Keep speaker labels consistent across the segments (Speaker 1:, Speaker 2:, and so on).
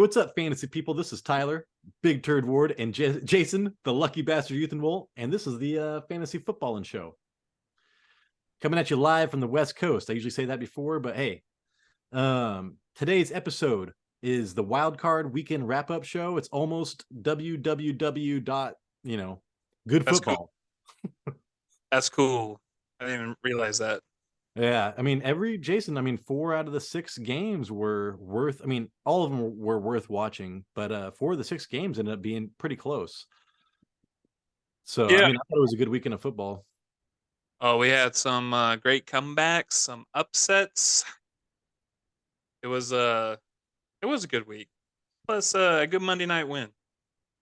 Speaker 1: what's up, fantasy people? This is Tyler, Big Turd Ward, and Jason, the Lucky Bastard Youth and Wool, and this is the Fantasy Footballin' Show. Coming at you live from the West Coast. I usually say that before, but hey, today's episode is the Wild Card Weekend Wrap-Up Show. It's almost www. Good
Speaker 2: That's
Speaker 1: football.
Speaker 2: cool. That's cool. I didn't even realize that.
Speaker 1: Yeah, I mean, 4 out of the 6 games were worth. I mean, all of them were worth watching, but 4 of the 6 games ended up being pretty close. So, I
Speaker 2: Yeah.
Speaker 1: mean, I thought it was a good weekend of football.
Speaker 2: Oh, we had some great comebacks, some upsets. It was a good week. Plus a good Monday night win.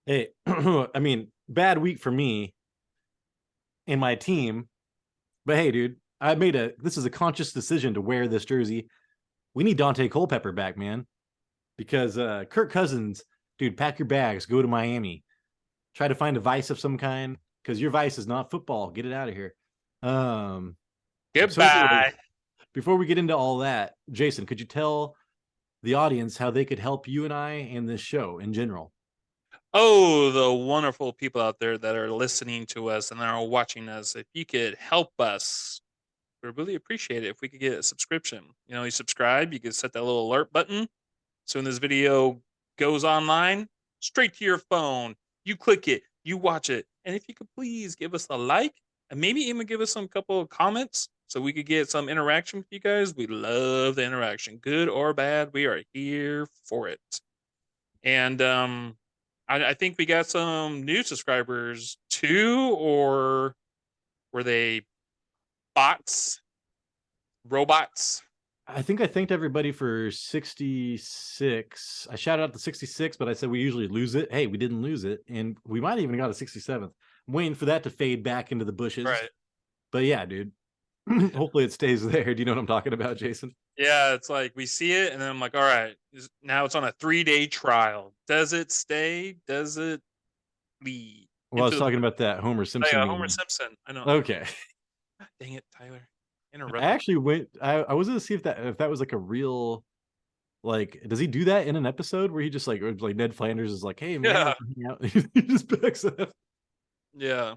Speaker 1: Hey, I mean, bad week for me and my team, but hey, dude, this is a conscious decision to wear this jersey. We need Dante Culpepper back, man, because Kirk Cousins, dude, pack your bags, go to Miami, try to find a vice of some kind, because your vice is not football. Get it out of here. So anyways,
Speaker 2: Goodbye.
Speaker 1: before we get into all that, Jason, could you tell the audience how they could help you and I and this show in general?
Speaker 2: Oh, the wonderful people out there that are listening to us and are watching us. If you could help us, we'd really appreciate it if we could get a subscription. You subscribe, you could set that little alert button. So when this video goes online, straight to your phone, you click it, you watch it. And if you could please give us a like and maybe even give us some couple of comments so we could get some interaction with you guys. We love the interaction, good or bad. We are here for it. And I think we got some new subscribers too, or were they bots, robots?
Speaker 1: I think I thanked everybody for 66. I shouted out the 66, but I said we usually lose it. Hey, we didn't lose it, and we might even got a 67th. I'm waiting for that to fade back into the bushes.
Speaker 2: Right.
Speaker 1: But yeah, dude. Hopefully it stays there. Do you know what I'm talking about, Jason?
Speaker 2: Yeah, it's like we see it, and then I'm like, all right, now it's on a 3-day trial. Does it stay? Does it lead
Speaker 1: Well, I was
Speaker 2: into the
Speaker 1: talking about that Homer Simpson
Speaker 2: Homer
Speaker 1: meme.
Speaker 2: Simpson? I know.
Speaker 1: Okay.
Speaker 2: Dang it, Tyler.
Speaker 1: I
Speaker 2: Interrupted.
Speaker 1: actually went. I was gonna see if that was like a real, like, does he do that in an episode where he just like Ned Flanders is like, hey man,
Speaker 2: Yeah.
Speaker 1: we can hang out. He just backs up.
Speaker 2: Yeah.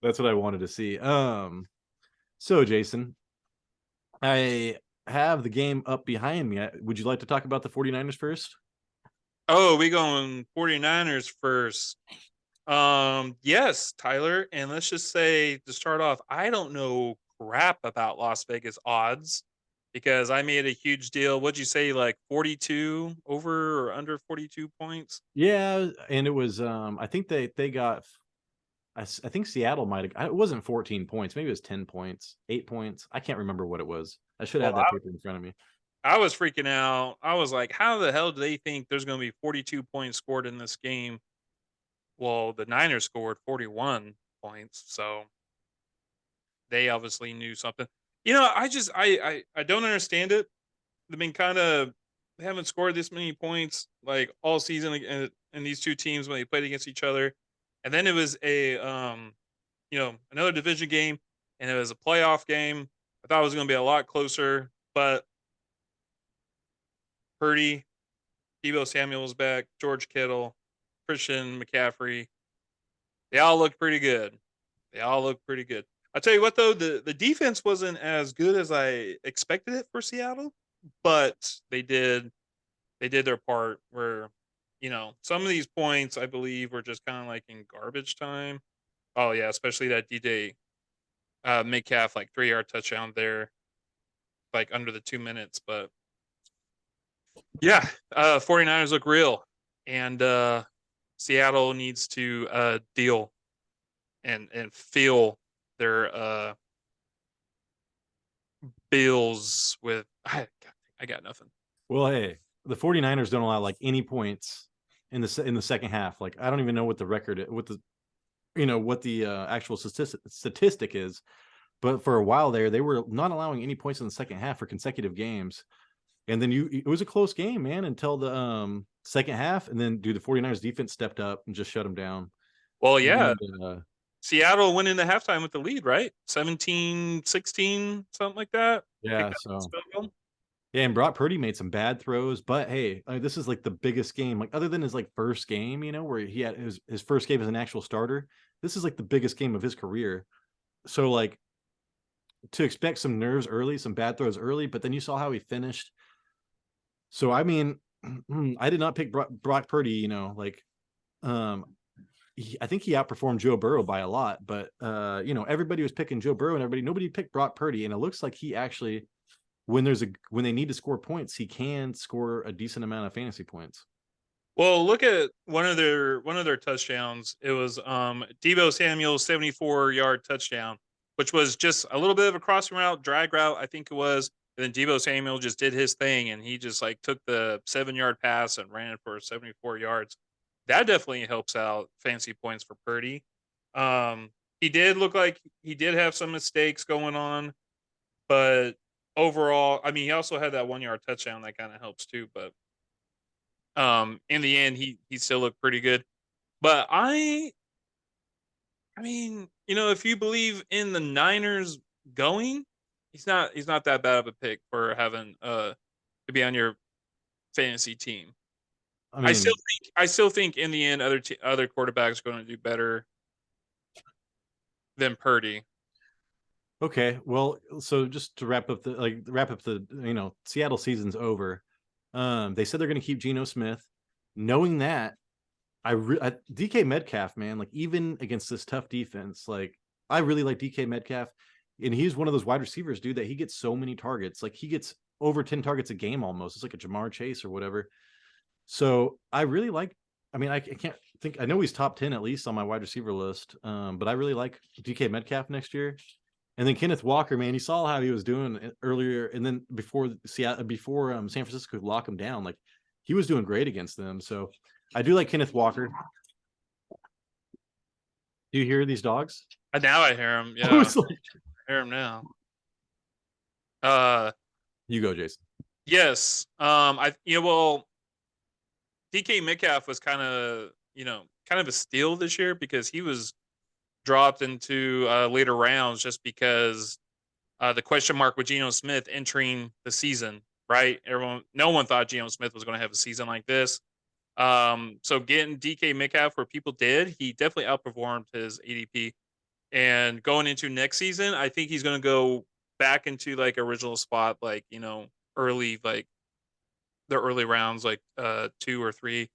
Speaker 1: That's what I wanted to see. So Jason, I have the game up behind me. Would you like to talk about the 49ers first?
Speaker 2: Oh, we going 49ers first. Yes, Tyler. And let's just say to start off, I don't know crap about Las Vegas odds because I made a huge deal. What'd you say, like 42 over or under 42 points?
Speaker 1: Yeah, and it was I think they got I think Seattle might have, it wasn't 14 points, maybe it was 10 points, 8 points. I can't remember what it was. I should
Speaker 2: Well,
Speaker 1: have that paper in front of me.
Speaker 2: I was freaking out. I was like, how the hell do they think there's going to be 42 points scored in this game? Well, the Niners scored 41 points, so they obviously knew something. I don't understand it. They've been kind of, they haven't scored this many points like all season in these two teams when they played against each other. And then it was another division game, and it was a playoff game. I thought it was going to be a lot closer, but Purdy, Debo Samuel's back, George Kittle, Christian McCaffrey. They all look pretty good. They all look pretty good. I'll tell you what though, the defense wasn't as good as I expected it for Seattle, but they did their part where, some of these points I believe were just kind of like in garbage time. Oh yeah, especially that DJ Metcalf like 3-yard touchdown there, like under the 2 minutes. But yeah, 49ers look real. And Seattle needs to deal and feel their bills with I got nothing.
Speaker 1: Well, hey, the 49ers don't allow like any points in the second half. Like, I don't even know what the record, what the what the actual statistic is, but for a while there they were not allowing any points in the second half for consecutive games. And then it was a close game, man, until the second half, and then the 49ers defense stepped up and just shut them down.
Speaker 2: Well, yeah,
Speaker 1: And
Speaker 2: Seattle went into halftime with the lead, right? 17-16, something like that. Kicked
Speaker 1: yeah,
Speaker 2: out
Speaker 1: so
Speaker 2: the field goal.
Speaker 1: Yeah, and Brock Purdy made some bad throws, but hey, this is like the biggest game, like other than his like first game, where he had his first game as an actual starter. This is like the biggest game of his career. So like to expect some nerves early, some bad throws early, but then you saw how he finished. So I mean, I did not pick Brock Purdy. Um, I think he outperformed Joe Burrow by a lot, but everybody was picking Joe Burrow and nobody picked Brock Purdy, and it looks like he actually, when they need to score points, he can score a decent amount of fantasy points.
Speaker 2: Well, look at one of their touchdowns. It was Debo Samuel's 74-yard touchdown, which was just a little bit of a crossing route, drag route, I think it was. And then Debo Samuel just did his thing, and he just like took the 7-yard pass and ran it for 74 yards. That definitely helps out fancy points for Purdy. Um, he did look like he did have some mistakes going on, but overall, I mean, he also had that 1-yard touchdown that kind of helps too. But in the end, he still looked pretty good. But I mean, if you believe in the Niners going, he's not that bad of a pick for having to be on your fantasy team.
Speaker 1: I
Speaker 2: I still
Speaker 1: mean,
Speaker 2: think I still think in the end other quarterbacks are going to do better than Purdy.
Speaker 1: okay, well, so just to wrap up the Seattle season's over. They said they're going to keep Geno Smith. Knowing that, DK Metcalf, man, like even against this tough defense, like I really like DK Metcalf, and he's one of those wide receivers, dude, that he gets so many targets. Like he gets over 10 targets a game almost. It's like a Jamar Chase or whatever. So I really like. I mean, I can't think. I know he's top 10 at least on my wide receiver list. But I really like DK Metcalf next year. And then Kenneth Walker, man, you saw how he was doing earlier, and then before San Francisco could lock him down, like he was doing great against them. So I do like Kenneth Walker. Do you hear these dogs?
Speaker 2: And now I hear him.
Speaker 1: I
Speaker 2: Yeah,
Speaker 1: was like,
Speaker 2: I hear him now. Uh,
Speaker 1: you go, Jason.
Speaker 2: yes. Well, DK Metcalf was kind of a steal this year because he was dropped into later rounds just because the question mark with Geno Smith entering the season, right? No one thought Geno Smith was going to have a season like this. So getting DK Metcalf where people did, he definitely outperformed his ADP. And going into next season, I think he's going to go back into like original spot, like early, like the early rounds, like 2 or 3.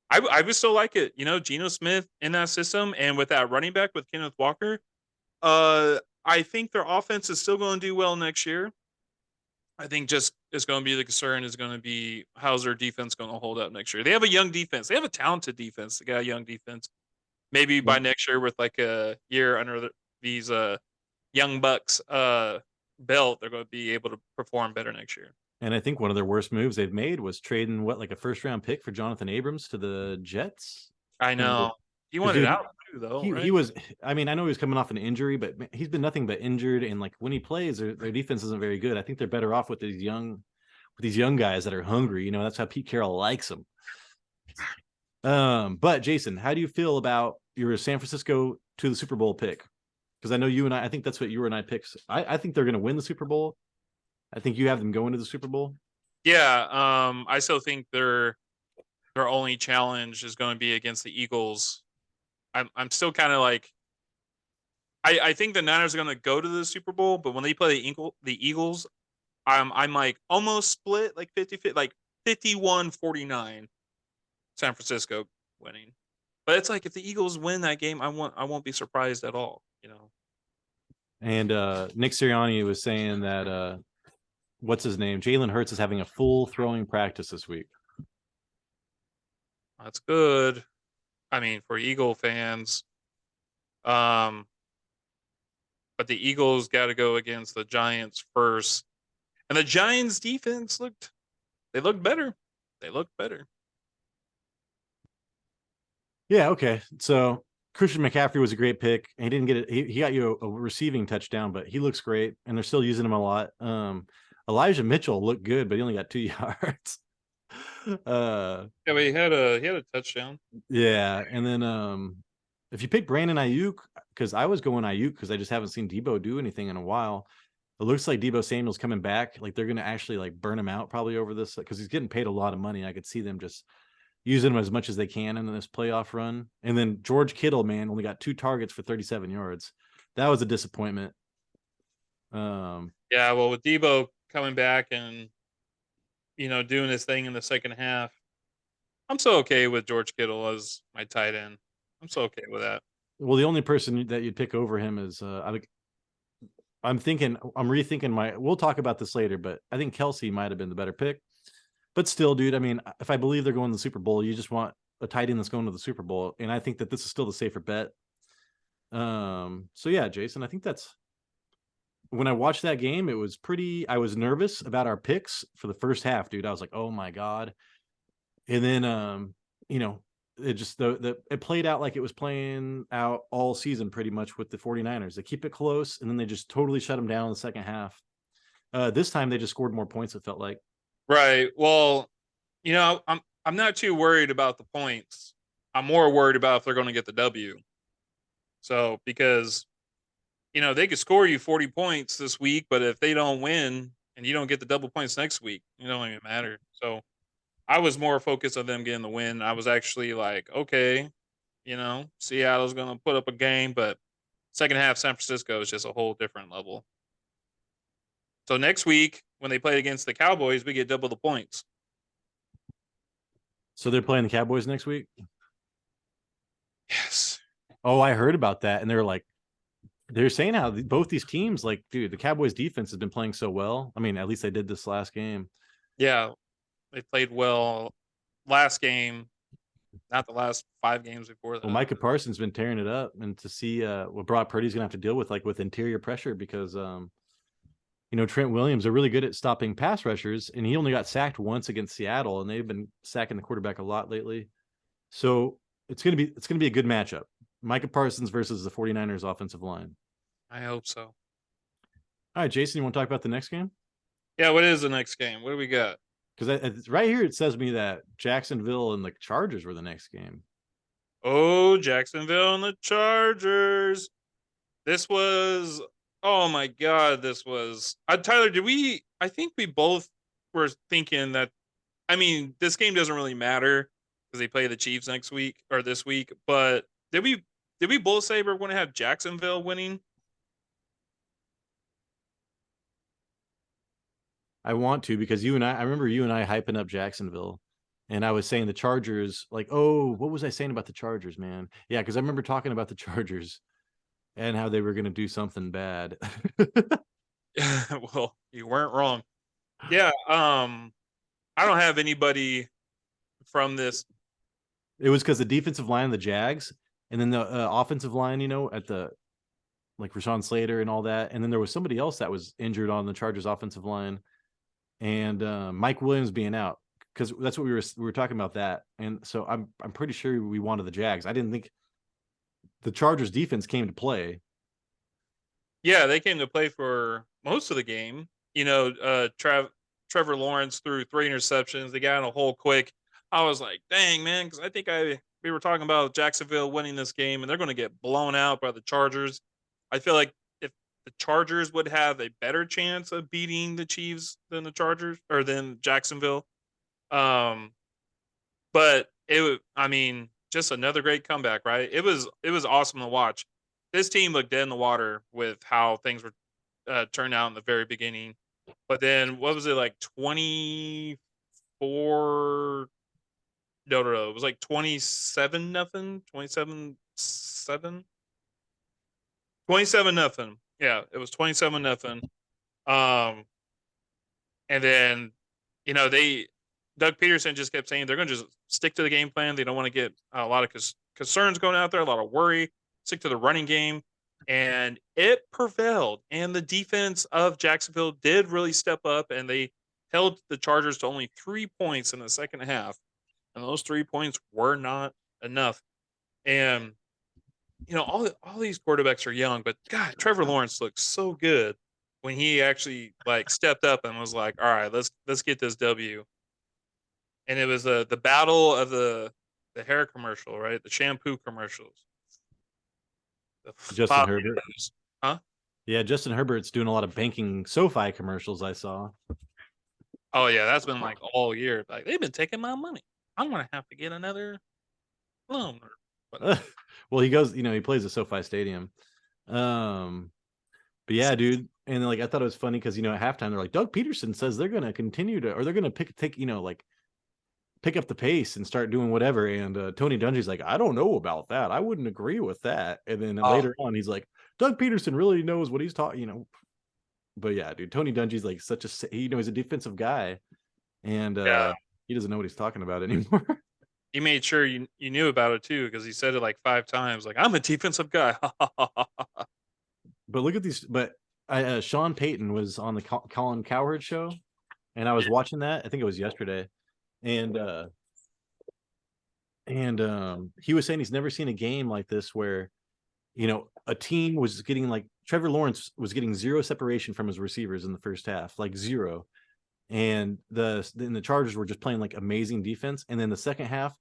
Speaker 2: I would still like it, Geno Smith in that system, and with that running back with Kenneth Walker. I think their offense is still going to do well next year. I think just is going to be the concern is going to be how's their defense going to hold up next year. They have a young defense. They have a talented defense. They got a young defense. Maybe by next year, with like a year under these young bucks belt, they're going to be able to perform better next year.
Speaker 1: And I think one of their worst moves they've made was trading like a first round pick for Jonathan Abrams to the Jets.
Speaker 2: I know he
Speaker 1: Because
Speaker 2: wanted
Speaker 1: dude,
Speaker 2: out too, though,
Speaker 1: he
Speaker 2: right?
Speaker 1: was. I mean, I know he was coming off an injury, but he's been nothing but injured. And like when he plays, their defense isn't very good. I think they're better off with these young guys that are hungry. That's how Pete Carroll likes them. But Jason, how do you feel about your San Francisco to the Super Bowl pick? Because I know you and I think that's what you and I picked. I think they're going to win the Super Bowl. I think you have them going to the Super Bowl.
Speaker 2: Yeah, I still think their only challenge is going to be against the Eagles. I'm still kind of like I think the Niners are going to go to the Super Bowl, but when they play the Eagles, I'm like almost split like 50 like 51-49 San Francisco winning. But it's like if the Eagles win that game, I won't be surprised at all.
Speaker 1: And Nick Sirianni was saying that what's his name? Jalen Hurts is having a full throwing practice this week.
Speaker 2: That's good. I mean, for Eagle fans, um, but the Eagles got to go against the Giants first, and the Giants defense looked better. They looked better.
Speaker 1: Yeah, okay. So Christian McCaffrey was a great pick. He didn't get it. He got you a receiving touchdown, but he looks great, and they're still using him a lot. Elijah Mitchell looked good, but he only got 2 yards.
Speaker 2: Yeah, but he had a touchdown.
Speaker 1: Yeah, and then if you pick Brandon Ayuk, because I was going Ayuk because I just haven't seen Debo do anything in a while. It looks like Debo Samuel's coming back. Like they're going to actually like burn him out probably over this because he's getting paid a lot of money. I could see them just using him as much as they can in this playoff run. And then George Kittle, man, only got 2 targets for 37 yards. That was a disappointment.
Speaker 2: Yeah, well, with Debo coming back and doing his thing in the second half, I'm so okay with George Kittle as my tight end. I'm so okay with that.
Speaker 1: Well, the only person that you'd pick over him is I'm rethinking my. We'll talk about this later, but I think Kelsey might have been the better pick. But still, dude, I mean, if I believe they're going to the Super Bowl, you just want a tight end that's going to the Super Bowl, and I think that this is still the safer bet. So yeah, Jason, I think that's when I watched that game, it was pretty. I was nervous about our picks for the first half, dude. I was like, oh my god, and then you know, it just it played out like it was playing out all season pretty much with the 49ers. They keep it close, and then they just totally shut them down in the second half. This time they just scored more points. It felt like.
Speaker 2: Right. Well, I'm not too worried about the points. I'm more worried about if they're going to get the W. So because they could score you 40 points this week, but if they don't win and you don't get the double points next week, it don't even matter. So I was more focused on them getting the win. I was actually like, okay, Seattle's going to put up a game, but second half San Francisco is just a whole different level. So next week when they play against the Cowboys, we get double the points.
Speaker 1: So they're playing the Cowboys next week.
Speaker 2: Yes.
Speaker 1: Oh, I heard about that, and they're saying how both these teams, like, dude, the Cowboys defense has been playing so well. I mean, at least they did this last game.
Speaker 2: Yeah, they played well last game, not the last 5 games before
Speaker 1: Well,
Speaker 2: that.
Speaker 1: Micah Parsons been tearing it up, and to see what Brock Purdy's gonna have to deal with, like with interior pressure, because Trent Williams are really good at stopping pass rushers, and he only got sacked once against Seattle, and they've been sacking the quarterback a lot lately. So it's gonna be a good matchup. Micah Parsons versus the 49ers offensive line.
Speaker 2: I hope so.
Speaker 1: All right, Jason, you want to talk about the next game?
Speaker 2: Yeah, what is the next game? What do we got?
Speaker 1: Because right here it says to me that Jacksonville and the Chargers were the next game.
Speaker 2: Oh, Jacksonville and the Chargers. This was, oh my God, this was. Tyler, I think we both were thinking that, I mean, this game doesn't really matter because they play the Chiefs next week or this week, but did we both say we're going to have Jacksonville winning?
Speaker 1: I want to because I remember you and I hyping up Jacksonville, and I was saying the Chargers, like, oh, what was I saying about the Chargers, man? Yeah, because I remember talking about the Chargers and how they were going to do something bad.
Speaker 2: Well, you weren't wrong. Yeah, I don't have anybody from this.
Speaker 1: It was because the defensive line of the Jags, and then the offensive line, at the like Rashawn Slater and all that, and then there was somebody else that was injured on the Chargers offensive line, and Mike Williams being out, because that's what we were talking about that, and so I'm pretty sure we wanted the Jags. I didn't think the Chargers defense came to play.
Speaker 2: Yeah, they came to play for most of the game. Trevor Lawrence threw 3 interceptions. They got in a hole quick. I was like, dang, man, because I think we were talking about Jacksonville winning this game, and they're going to get blown out by the Chargers. I feel like if the Chargers would have a better chance of beating the Chiefs than the Chargers or than Jacksonville. Um, but I mean, just another great comeback, right? It was awesome to watch. This team looked dead in the water with how things were turned out in the very beginning. But then what was it, like 24? No, no, no. It was like 27 nothing, 27-7, 27 nothing. Yeah, it was 27 nothing. Um, and then they Doug Peterson just kept saying they're going to just stick to the game plan. They don't want to get a lot of concerns going out there, a lot of worry. Stick to the running game, and it prevailed. And the defense of Jacksonville did really step up, and they held the Chargers to only 3 points in the second half, and those 3 points were not enough. And all these quarterbacks are young, but God, Trevor Lawrence looks so good when he actually like stepped up and was like, "All right, let's get this W." And it was the battle of the hair commercial, right? The shampoo commercials. The
Speaker 1: Justin
Speaker 2: Bobby
Speaker 1: Herbert.
Speaker 2: knows. Huh?
Speaker 1: Yeah, Justin Herbert's doing a lot of banking SoFi commercials. I saw.
Speaker 2: Oh yeah, that's been like all year. Like they've been taking my money. I'm gonna have to get another loan or whatnot.
Speaker 1: Well, he goes. He plays at SoFi Stadium. Um, but yeah, dude. And like I thought it was funny because at halftime they're like Doug Peterson says they're gonna continue to, or they're gonna pick up the pace and start doing whatever. And Tony Dungy's like, I don't know about that. I wouldn't agree with that. And then
Speaker 2: Oh
Speaker 1: later on, he's like, Doug Peterson really knows what he's talking. But yeah, dude, Tony Dungy's like such he's a defensive guy, and
Speaker 2: yeah,
Speaker 1: he doesn't know what he's talking about anymore.
Speaker 2: he made sure you knew about it too because he said it like 5 times. Like I'm a defensive guy.
Speaker 1: But look at these. But Sean Payton was on the Colin Cowherd show, and I was watching that. I think it was yesterday, and he was saying he's never seen a game like this where a team was getting like Trevor Lawrence was getting zero separation from his receivers in the first half, like zero. And the Chargers were just playing like amazing defense. And then the second half,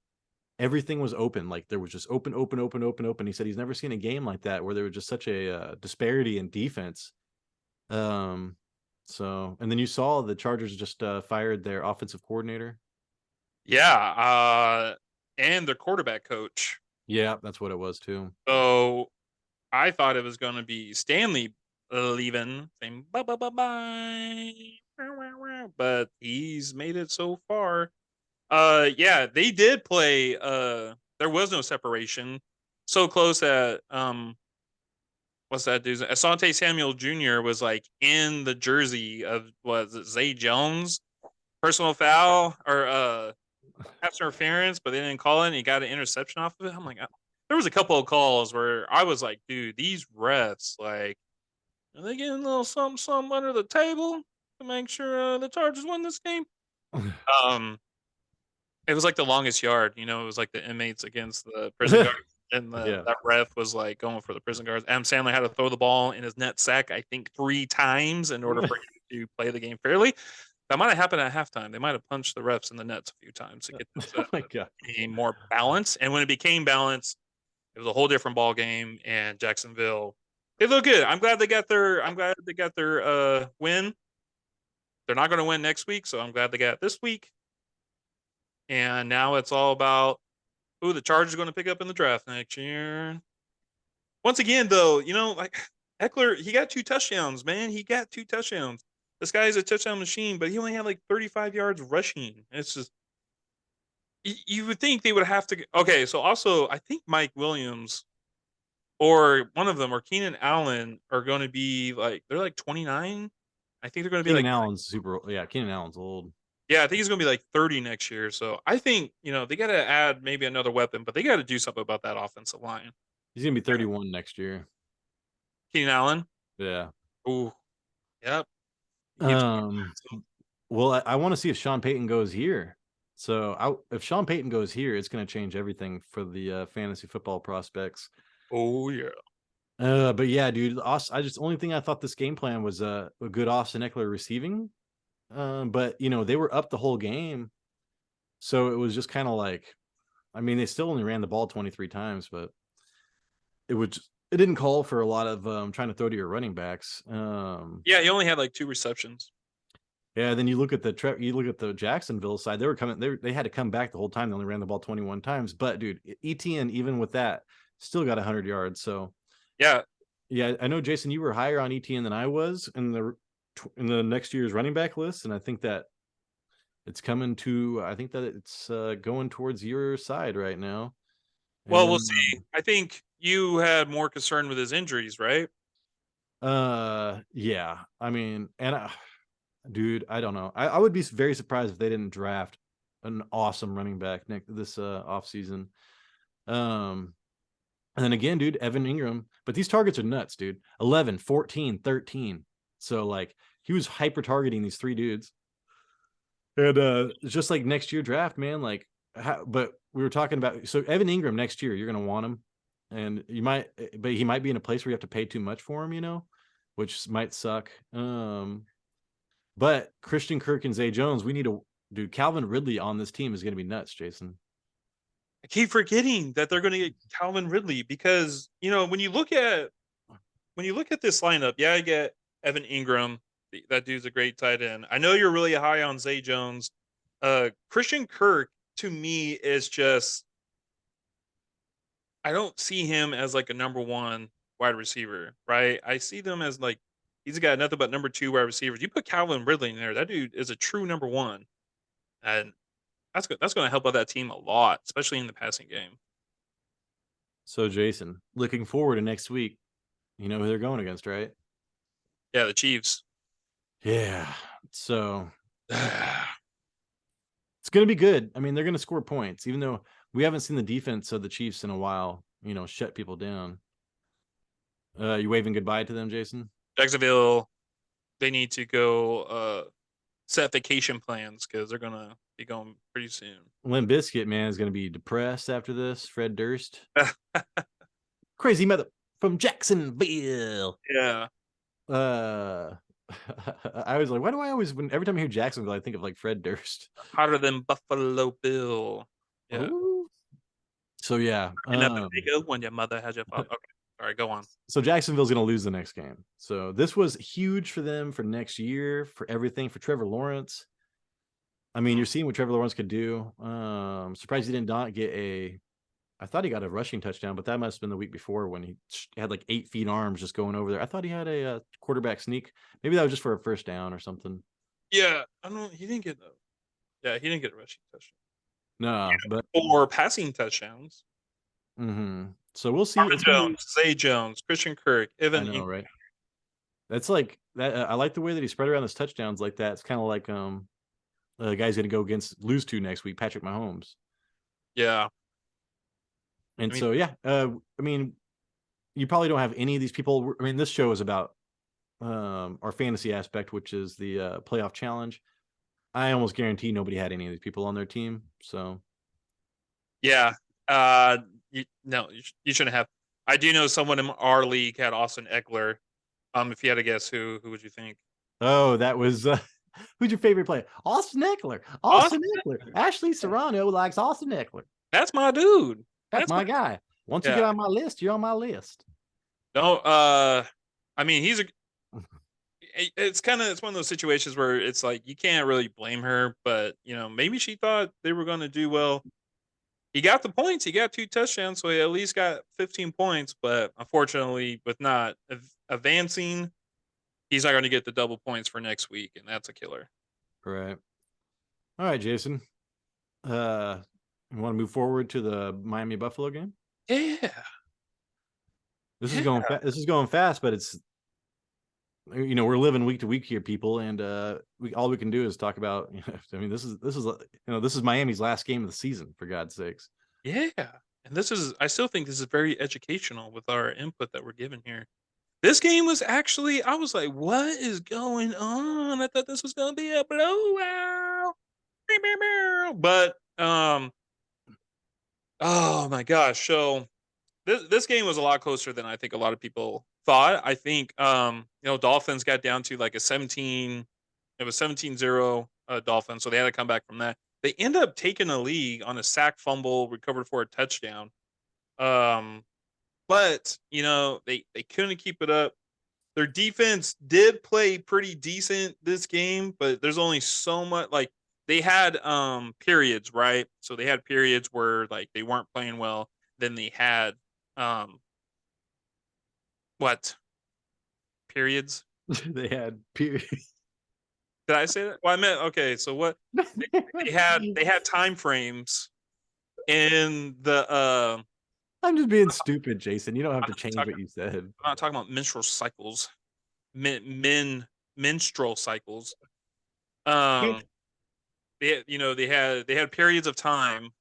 Speaker 1: everything was open. Like there was just open, open, open, open, open. He said he's never seen a game like that where there was just such a disparity in defense. So, and then you saw the Chargers just fired their offensive coordinator.
Speaker 2: Yeah, and their quarterback coach.
Speaker 1: Yeah, that's what it was too.
Speaker 2: So I thought it was going to be Stanley leaving, saying bye bye bye bye, but he's made it so far. Yeah, they did play. There was no separation. So close that what's that dude? Asante Samuel Jr. was like in the jersey of was it Zay Jones personal foul or pass interference, but they didn't call it. And he got an interception off of it. I'm like, there was a couple of calls where I was like, dude, these refs, like, are they getting a little something, something under the table to make sure the Chargers win this game? Um, it was like the longest yard. It was like the inmates against the prison guards, and
Speaker 1: Yeah.
Speaker 2: that ref was like going for the prison guards. Adam Sandler had to throw the ball in his net sack, I think, 3 times in order for him to play the game fairly. That might have happened at halftime. They might have punched the refs in the nets a few times to get
Speaker 1: Oh
Speaker 2: the
Speaker 1: my god.
Speaker 2: game more balanced. And when it became balanced, it was a whole different ball game. And Jacksonville, they look good. I'm glad they got their. Win. They're not going to win next week, so I'm glad they got it this week. And now it's all about who the Chargers are going to pick up in the draft next year. Once again, though, like Eckler, he got 2 touchdowns, man. He got 2 touchdowns. This guy is a touchdown machine, but he only had like 35 yards rushing. It's just you would think they would have to. Okay, so also I think Mike Williams or one of them or Keenan Allen are going to be like they're like 29. I think they're going to be
Speaker 1: Keenan
Speaker 2: like
Speaker 1: Allen's super. Yeah, Keenan Allen's old.
Speaker 2: yeah, I think he's going to be like 30 next year. So I think they got to add maybe another weapon, but they got to do something about that offensive line.
Speaker 1: He's gonna be 31 next year.
Speaker 2: Keenan Allen.
Speaker 1: Yeah.
Speaker 2: Ooh, yep. He keeps
Speaker 1: Um. Well, I want to see if Sean Payton goes here. So if Sean Payton goes here, it's going to change everything for the fantasy football prospects.
Speaker 2: oh yeah.
Speaker 1: But yeah, dude, only thing I thought this game plan was a good Austin Eckler receiving. But they were up the whole game, so it was just kind of like, I mean, they still only ran the ball 23 times, but it didn't call for a lot of trying to throw to your running backs.
Speaker 2: Yeah, he only had like 2 receptions.
Speaker 1: Yeah, then you look at the Jacksonville side. They had to come back the whole time. They only ran the ball 21 times. But dude, ETN even with that still got 100 yards. So
Speaker 2: Yeah.
Speaker 1: yeah, I know Jason, you were higher on ETN than I was in the next year's running back list, and I think that it's going towards your side right now.
Speaker 2: Well, we'll
Speaker 1: And
Speaker 2: see. I think you had more concern with his injuries, right?
Speaker 1: yeah, I mean, dude, I don't know. I would be very surprised if they didn't draft an awesome running back this off season. And then again, dude, Evan Ingram, but these targets are nuts, dude. 11, 14, 13. So like he was hyper targeting these 3 dudes. And just like next year draft, man, like but we were talking about, so Evan Ingram next year, you're going to want him, and but he might be in a place where you have to pay too much for him, which might suck. But Christian Kirk and Zay Jones, we need to do. Calvin Ridley on this team is going to be nuts, Jason.
Speaker 2: I keep forgetting that they're going to get Calvin Ridley because when you look at when you look at this lineup, yeah, I get Evan Ingram. That dude's a great tight end. I know you're really high on Zay Jones. Christian Kirk to me is just, I don't see him as like a number one wide receiver, right? I see them as like he's got nothing but number two wide receivers. You put Calvin Ridley in there, that dude is a true number one, and that's going to help out that team a lot, especially in the passing game.
Speaker 1: So Jason, looking forward to next week. You know who they're going against, right?
Speaker 2: Yeah, the Chiefs.
Speaker 1: Yeah. So it's going to be good. I mean, they're going to score points, even though we haven't seen the defense of the Chiefs in a while. Shut people down. You waving goodbye to them, Jason?
Speaker 2: Jacksonville, they need to go set vacation plans because they're gonna be going pretty soon.
Speaker 1: Limp Bizkit, man, is going to be depressed after this. Fred Durst, crazy mother from Jacksonville.
Speaker 2: Yeah,
Speaker 1: Uh, I was like, why do I always, every time I hear Jacksonville, I think of like Fred Durst.
Speaker 2: hotter than Buffalo Bill. Yeah,
Speaker 1: Ooh. So yeah,
Speaker 2: in a bodega when your mother has your father. Okay, all right, go on.
Speaker 1: so Jacksonville's going to lose the next game. So this was huge for them for next year, for everything, for Trevor Lawrence. I mean, you're seeing what Trevor Lawrence could do. Surprised he did not get I thought he got a rushing touchdown, but that must have been the week before when he had like 8 feet arms just going over there. I thought he had a quarterback sneak. Maybe that was just for a first down or something.
Speaker 2: Yeah, I don't. He didn't get. Yeah, he didn't get a rushing touchdown.
Speaker 1: No, but
Speaker 2: Or passing touchdowns.
Speaker 1: so we'll see.
Speaker 2: Marvin
Speaker 1: It's gonna be.
Speaker 2: Jones, Zay Jones, Christian Kirk,
Speaker 1: I
Speaker 2: Evan
Speaker 1: know,
Speaker 2: Ingram.
Speaker 1: right? That's like that. I like the way that he spread around his touchdowns like that. It's kind of like the guy's gonna go against lose to next week, Patrick Mahomes.
Speaker 2: Yeah,
Speaker 1: And
Speaker 2: I mean,
Speaker 1: so yeah, I mean, you probably don't have any of these people. I mean, this show is about our fantasy aspect, which is the playoff challenge. I almost guarantee nobody had any of these people on their team. So
Speaker 2: yeah. No, you shouldn't have. I do know someone in our league had Austin Eckler. If you had to guess, who would you think?
Speaker 1: that was who's your favorite player? Austin Eckler.
Speaker 2: Austin.
Speaker 1: Austin Eckler. Ashley Serrano likes Austin Eckler.
Speaker 2: That's my dude.
Speaker 1: That's
Speaker 2: That's my
Speaker 1: my guy. Once you
Speaker 2: yeah.
Speaker 1: get on my list, you're on my list.
Speaker 2: No, I mean he's a. It's one of those situations where it's like you can't really blame her, but maybe she thought they were going to do well. He got the points. He got 2 touchdowns, so he at least got 15 points. But unfortunately, with not advancing, he's not going to get the double points for next week, and that's a killer.
Speaker 1: Right. All right, Jason. You want to move forward to the Miami Buffalo game?
Speaker 2: Yeah,
Speaker 1: This is
Speaker 2: yeah,
Speaker 1: going this is going fast, but it's we're living week to week here, people, and all we can do is talk about. I mean, this is Miami's last game of the season, for God's sakes.
Speaker 2: yeah. And I still think this is very educational with our input that we're given here. This game was actually, I was like, what is going on? I thought this was going to be a blowout. But, oh my gosh. So this game was a lot closer than I think a lot of people thought. I think, Dolphins got down to like a 17, it was 17-0 Dolphins. So they had to come back from that. They end up taking a lead on a sack fumble, recovered for a touchdown. But they couldn't keep it up. Their defense did play pretty decent this game, but there's only so much. Like they had periods, right? So they had periods where like they weren't playing well. Then they had what periods?
Speaker 1: They had period.
Speaker 2: Did I say that? Well, I meant okay. So what they had time frames in the
Speaker 1: I'm just being stupid, Jason. You don't have
Speaker 2: I'm
Speaker 1: to
Speaker 2: not
Speaker 1: change
Speaker 2: talking,
Speaker 1: what you said.
Speaker 2: I'm not talking about menstrual cycles, menstrual cycles. Um, they had periods of time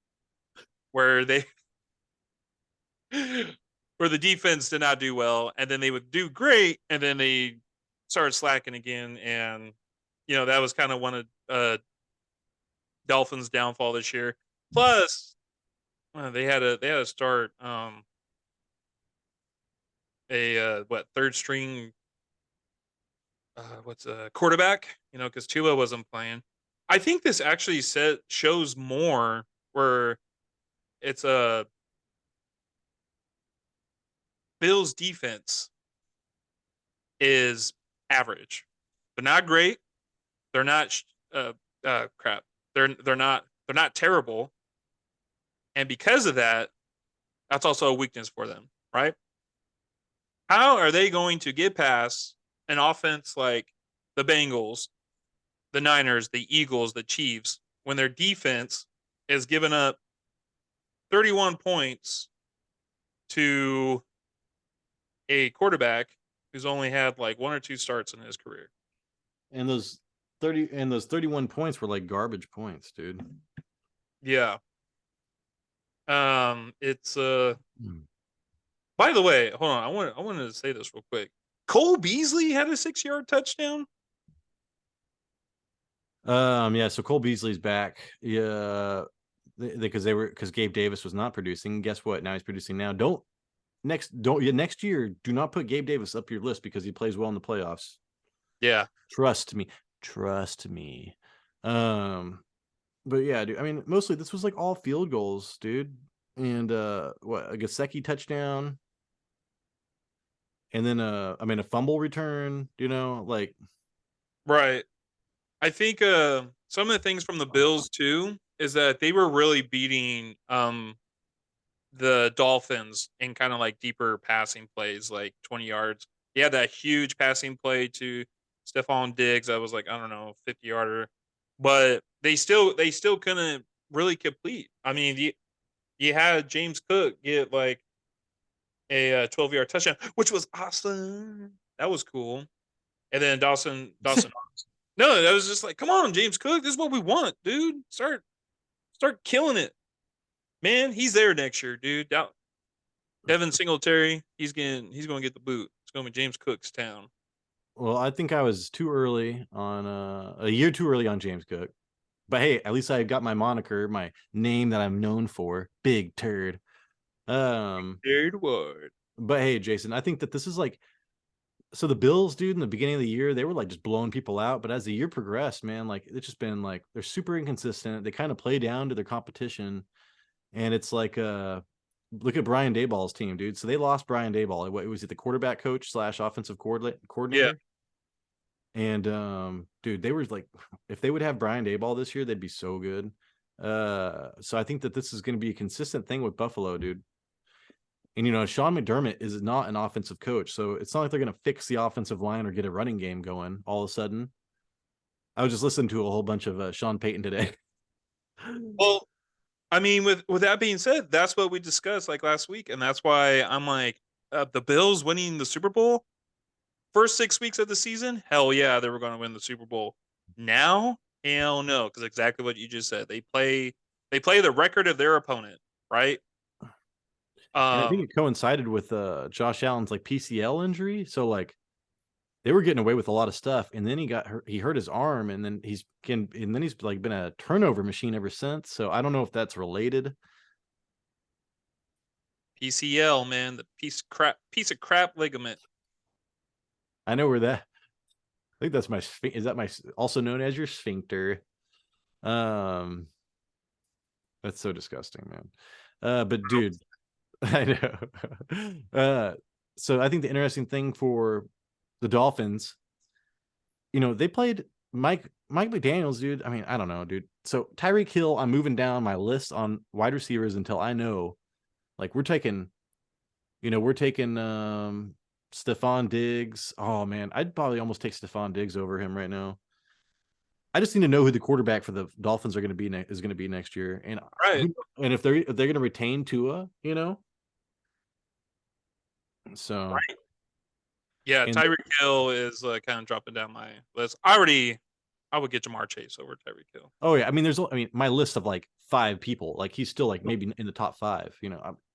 Speaker 2: where they where the defense did not do well, and then they would do great, and then they started slacking again, and that was kind of one of Dolphins' downfall this year. Plus, they had to start a third string what's a quarterback, because Tua wasn't playing. I think this actually shows more where it's a Bills defense is average. They're not great. They're not crap. They're not terrible. And because of that, that's also a weakness for them, right? How are they going to get past an offense like the Bengals, the Niners, the Eagles, the Chiefs when their defense is giving up 31 points to a quarterback who's only had like one or two starts in his career?
Speaker 1: And those 31 points were like garbage points, dude.
Speaker 2: Yeah. It's
Speaker 1: Hmm.
Speaker 2: by the way, hold on. I wanted to say this real quick. Cole Beasley had a 6-yard touchdown.
Speaker 1: Yeah, so Cole Beasley's back. Yeah, because Gabe Davis was not producing. Guess what? Now he's producing now. Next year, do not put Gabe Davis up your list because he plays well in the playoffs.
Speaker 2: Yeah.
Speaker 1: Trust me. Trust me. But yeah, dude. I mean, mostly this was like all field goals, dude. And what a Gesicki touchdown, and then a fumble return. Like
Speaker 2: Right. I think some of the things from the Bills too is that they were really beating the Dolphins in kind of like deeper passing plays, like 20 yards. He had that huge passing play to Stephon Diggs that was like, I don't know, 50 yarder. But they still couldn't really complete. I mean, you had James Cook get like a 12-yard touchdown, which was awesome. That was cool. And then Dawson. No, that was just like, come on, James Cook, this is what we want, dude. Start killing it, man. He's there next year, dude. Devin Singletary, he's going to get the boot. It's going to be James Cook's town.
Speaker 1: well, I think I was too early on a year too early on James Cook. But hey, at least I got my moniker, my name that I'm known for, Big Turd.
Speaker 2: Jared Ward.
Speaker 1: But hey, Jason, I think that this is like so the Bills, dude, in the beginning of the year, they were like just blowing people out. But as the year progressed, man, like it's just been like they're super inconsistent. They kind of play down to their competition. And it's like look at Brian Dayball's team, dude. So they lost Brian Dayball. What was it, the quarterback coach slash offensive
Speaker 2: Yeah,
Speaker 1: coordinator? And dude, they were like, if they would have Brian Dayball this year, they'd be so good. So I think that this is going to be a consistent thing with Buffalo, dude. And Sean McDermott is not an offensive coach, so it's not like they're going to fix the offensive line or get a running game going all of a sudden. I was just listening to a whole bunch of Sean Payton today.
Speaker 2: well, I mean, with that being said, that's what we discussed like last week, and that's why I'm like, the Bills winning the Super Bowl first 6 weeks of the season. Hell yeah, they were going to win the Super Bowl. Now, hell no, because exactly what you just said. They play the record of their opponent, right?
Speaker 1: And I think
Speaker 2: Um,
Speaker 1: it coincided with Josh Allen's like PCL injury, so like they were getting away with a lot of stuff, and then he hurt his arm, and then he's like been a turnover machine ever since. So I don't know if that's related.
Speaker 2: PCL, man, the piece of crap ligament.
Speaker 1: I know where that. I think that's is that my also known as your sphincter. Um, that's so disgusting, man. But dude, I know. So I think the interesting thing for the Dolphins, they played Mike McDaniels, dude. I mean, I don't know, dude. So Tyreek Hill, I'm moving down my list on wide receivers until I know, like we're taking Stephon Diggs. Oh man, I'd probably almost take Stephon Diggs over him right now. I just need to know who the quarterback for the Dolphins are going to be is going to be next year, and
Speaker 2: Right.
Speaker 1: if they're going to retain Tua. So
Speaker 2: Right. Yeah,
Speaker 1: and
Speaker 2: Tyreek Hill is kind of dropping down my list. I would get Jamar Chase over Tyreek Hill.
Speaker 1: oh yeah, my list of like 5 people, like he's still like maybe in the top 5.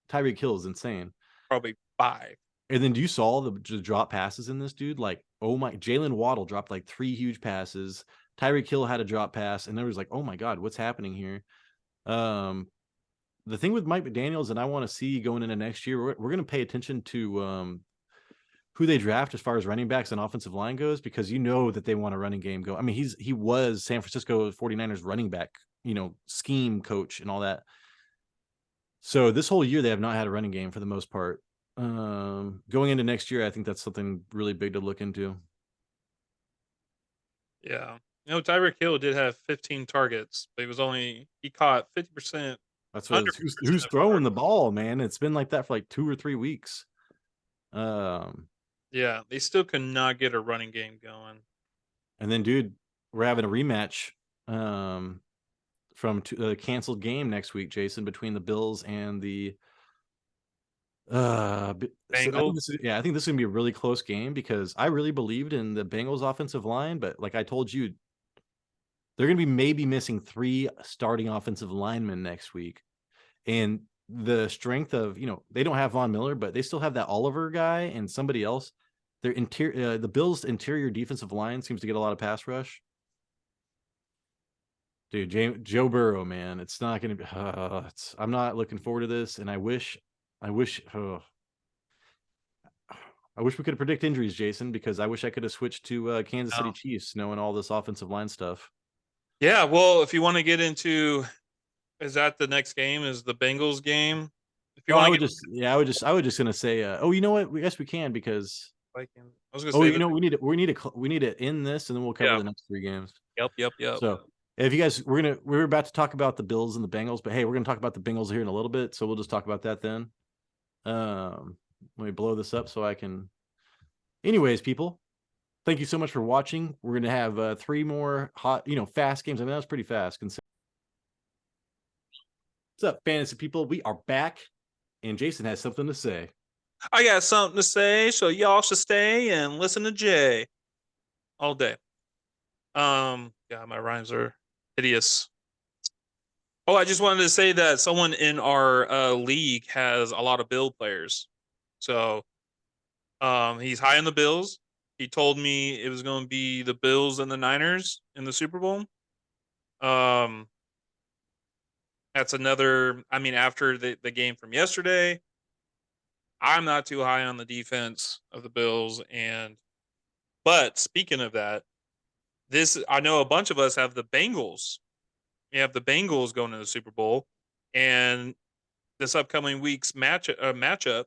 Speaker 1: Tyreek Hill is insane.
Speaker 2: Probably 5.
Speaker 1: And then do you saw the drop passes in this dude? Like, oh my, Jalen Waddle dropped like 3 huge passes. Tyreek Hill had a drop pass, and there was like, oh my god, what's happening here? Um, the thing with Mike McDaniels, and I want to see going into next year, we're going to pay attention to who they draft as far as running backs and offensive line goes, because that they want a running game go. I mean, he was San Francisco 49ers running back, scheme coach and all that. So this whole year they have not had a running game for the most part. Going into next year, I think that's something really big to look into.
Speaker 2: Yeah. Tyreek Hill did have 15 targets, but he caught 50%,
Speaker 1: That's what
Speaker 2: under
Speaker 1: who's
Speaker 2: 50% of his
Speaker 1: throwing the
Speaker 2: targets.
Speaker 1: ball, man. It's been like that for like 2 or 3 weeks. Um,
Speaker 2: Yeah, they still could not get a running game going.
Speaker 1: and then, dude, we're having a rematch from a canceled game next week, Jason, between the Bills and the. So I think
Speaker 2: Bengals.
Speaker 1: I think this is gonna be a really close game because I really believed in the Bengals offensive line, but like I told you, they're gonna be maybe missing 3 starting offensive linemen next week. And the strength of, they don't have Von Miller, but they still have that Oliver guy and somebody else. The Bills' interior defensive line seems to get a lot of pass rush. Dude, Joe Burrow, man, it's not going to be. I'm not looking forward to this, and I wish, I wish we could predict injuries, Jason, because I wish I could have switched to Kansas City
Speaker 2: No.
Speaker 1: Chiefs, knowing all this offensive line stuff.
Speaker 2: Yeah, well, if you want to get into, is that the next game? Is the Bengals game? If you
Speaker 1: Oh,
Speaker 2: want
Speaker 1: I
Speaker 2: to
Speaker 1: would
Speaker 2: get
Speaker 1: just, yeah, I was just gonna say, oh, you know what? Yes, we can because.
Speaker 2: Vikings, I was gonna
Speaker 1: Oh,
Speaker 2: say the
Speaker 1: we need to end this, and then we'll cover
Speaker 2: yeah.
Speaker 1: the next 3 games.
Speaker 2: Yep.
Speaker 1: So, if you guys, we're about to talk about the Bills and the Bengals, but hey, we're gonna talk about the Bengals here in a little bit, so we'll just talk about that then. Let me blow this up so I can. Anyways, people, thank you so much for watching. We're gonna have 3 more hot, fast games. I mean, that was pretty fast. What's up, fantasy people? We are back, and Jason has something to say.
Speaker 2: I got something to say, so y'all should stay and listen to Jay all day. Yeah, my rhymes are hideous. Oh, I just wanted to say that someone in our league has a lot of Bill players. So he's high on the Bills. He told me it was going to be the Bills and the Niners in the Super Bowl. Um, that's another. I mean, after the game from yesterday, I'm not too high on the defense of the Bills. But speaking of that, this I know a bunch of us have the Bengals. We have the Bengals going to the Super Bowl, and this upcoming week's matchup: